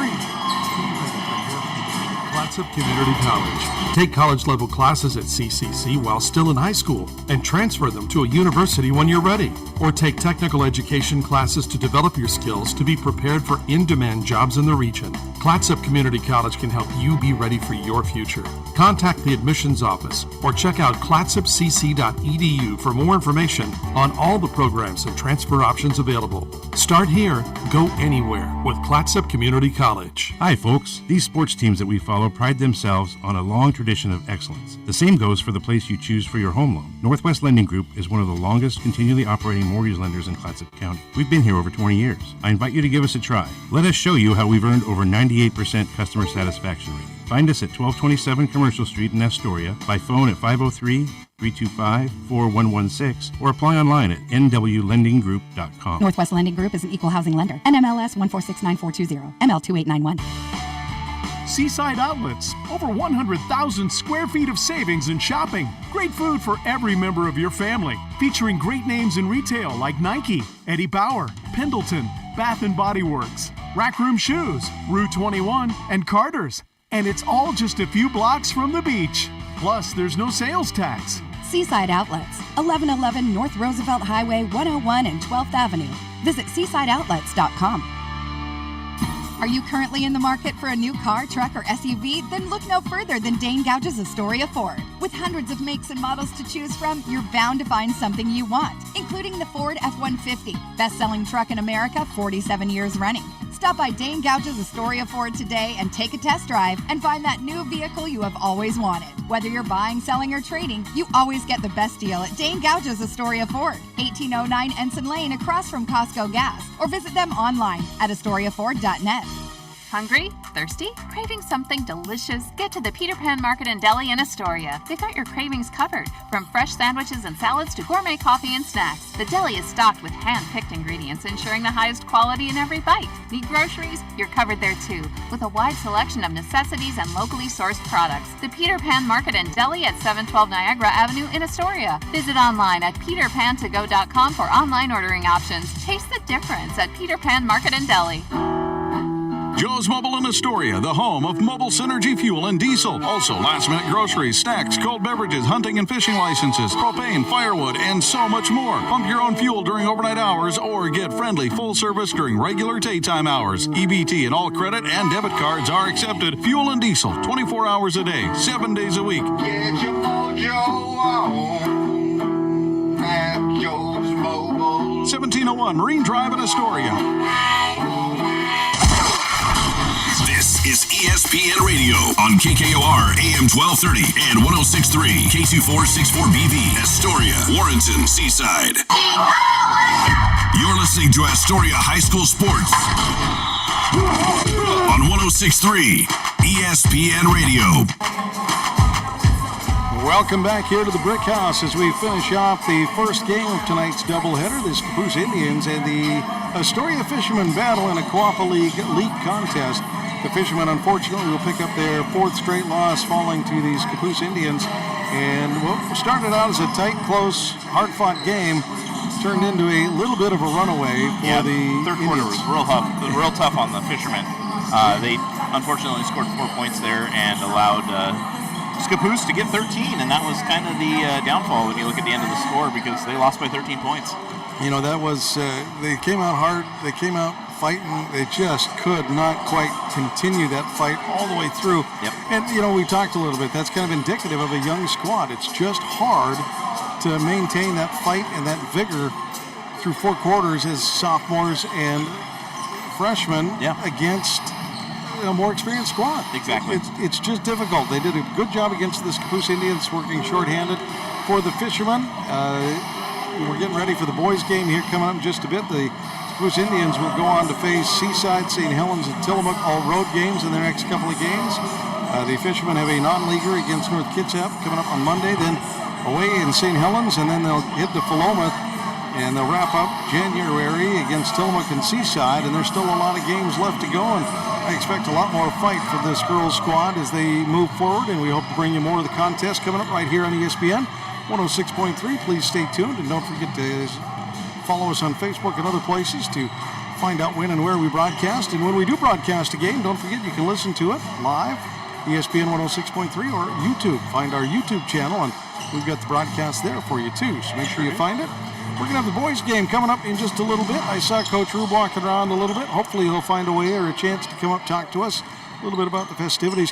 Clatsop Community College. Take college-level classes at CCC while still in high school and transfer them to a university when you're ready. Or take technical education classes to develop your skills to be prepared for in-demand jobs in the region. Clatsop Community College can help you be ready for your future. Contact the admissions office or check out clatsopcc.edu for more information on all the programs and transfer options available. Start here, go anywhere with Clatsop Community College. Hi, folks. These sports teams that we follow pride themselves on a long tradition of excellence. The same goes for the place you choose for your home loan. Northwest Lending Group is one of the longest continually operating mortgage lenders in Clatsop County. We've been here over 20 years. I invite you to give us a try. Let us show you how we've earned over 98% customer satisfaction rating. Find us at 1227 Commercial Street in Astoria, by phone at 503-325-4116, or apply online at nwlendinggroup.com. Northwest Lending Group is an equal housing lender. NMLS 1469420, ML2891. Seaside Outlets, over 100,000 square feet of savings and shopping. Great food for every member of your family. Featuring great names in retail like Nike, Eddie Bauer, Pendleton, Bath & Body Works, Rack Room Shoes, Rue 21, and Carter's. And it's all just a few blocks from the beach. Plus, there's no sales tax. Seaside Outlets, 1111 North Roosevelt Highway 101 and 12th Avenue. Visit seasideoutlets.com. Are you currently in the market for a new car, truck, or SUV? Then look no further than Dane Gouge's Astoria Ford. With hundreds of makes and models to choose from, you're bound to find something you want, including the Ford F-150, best-selling truck in America 47 years running. Stop by Dane Gouge's Astoria Ford today and take a test drive and find that new vehicle you have always wanted. Whether you're buying, selling, or trading, you always get the best deal at Dane Gouge's Astoria Ford, 1809 Ensign Lane across from Costco Gas, or visit them online at astoriaford.net. Hungry? Thirsty? Craving something delicious? Get to the Peter Pan Market and Deli in Astoria. They've got your cravings covered, from fresh sandwiches and salads to gourmet coffee and snacks. The deli is stocked with hand-picked ingredients, ensuring the highest quality in every bite. Need groceries? You're covered there too, with a wide selection of necessities and locally sourced products. The Peter Pan Market and Deli at 712 Niagara Avenue in Astoria. Visit online at peterpantogo.com for online ordering options. Taste the difference at Peter Pan Market and Deli. Joe's Mobile in Astoria, the home of mobile synergy fuel and diesel. Also, last-minute groceries, snacks, cold beverages, hunting and fishing licenses, propane, firewood, and so much more. Pump your own fuel during overnight hours or get friendly full service during regular daytime hours. EBT and all credit and debit cards are accepted. Fuel and diesel, 24 hours a day, 7 days a week. Get your mojo on at Joe's Mobile. 1701 Marine Drive in Astoria. This is ESPN Radio on KKOR AM 1230 and 106.3 K2464BV, Astoria, Warrenton, Seaside. You're listening to Astoria High School Sports on 106.3 ESPN Radio. Welcome back here to the Brick House as we finish off the first game of tonight's doubleheader. The Scappoose Indians and the Astoria Fishermen battle in a Coapa League contest. The Fishermen, unfortunately, will pick up their fourth straight loss, falling to the Scappoose Indians. And what started out as a tight, close, hard-fought game turned into a little bit of a runaway for the third Indians. quarter was real tough on the Fishermen. They unfortunately scored 4 points there and allowed Scappoose to get 13, and that was kind of the downfall when you look at the end of the score, because they lost by 13 points. You know, that was, they came out hard, they came out fighting, they just could not quite continue that fight all the way through. Yep. And, you know, we talked a little bit, that's kind of indicative of a young squad. It's just hard to maintain that fight and that vigor through 4 quarters as sophomores and freshmen against a more experienced squad. Exactly. It's just difficult. They did a good job against the Scappoose Indians, working shorthanded. For the Fishermen, we're getting ready for the boys' game here coming up in just a bit. The Scappoose Indians will go on to face Seaside, St. Helens, and Tillamook, all road games in their next couple of games. The Fishermen have a non-leaguer against North Kitsap coming up on Monday, then away in St. Helens, and then they'll head to Philomath, and they'll wrap up January against Tillamook and Seaside, and there's still a lot of games left to go, and I expect a lot more fight for this girls' squad as they move forward, and we hope to bring you more of the contest coming up right here on ESPN 106.3. Please stay tuned, and don't forget to follow us on Facebook and other places to find out when and where we broadcast. And when we do broadcast a game, don't forget you can listen to it live, ESPN 106.3, or YouTube. Find our YouTube channel, and we've got the broadcast there for you too, so make sure you find it. We're going to have the boys' game coming up in just a little bit. I saw Coach Rube walking around a little bit. Hopefully he'll find a way or a chance to come up talk to us a little bit about the festivities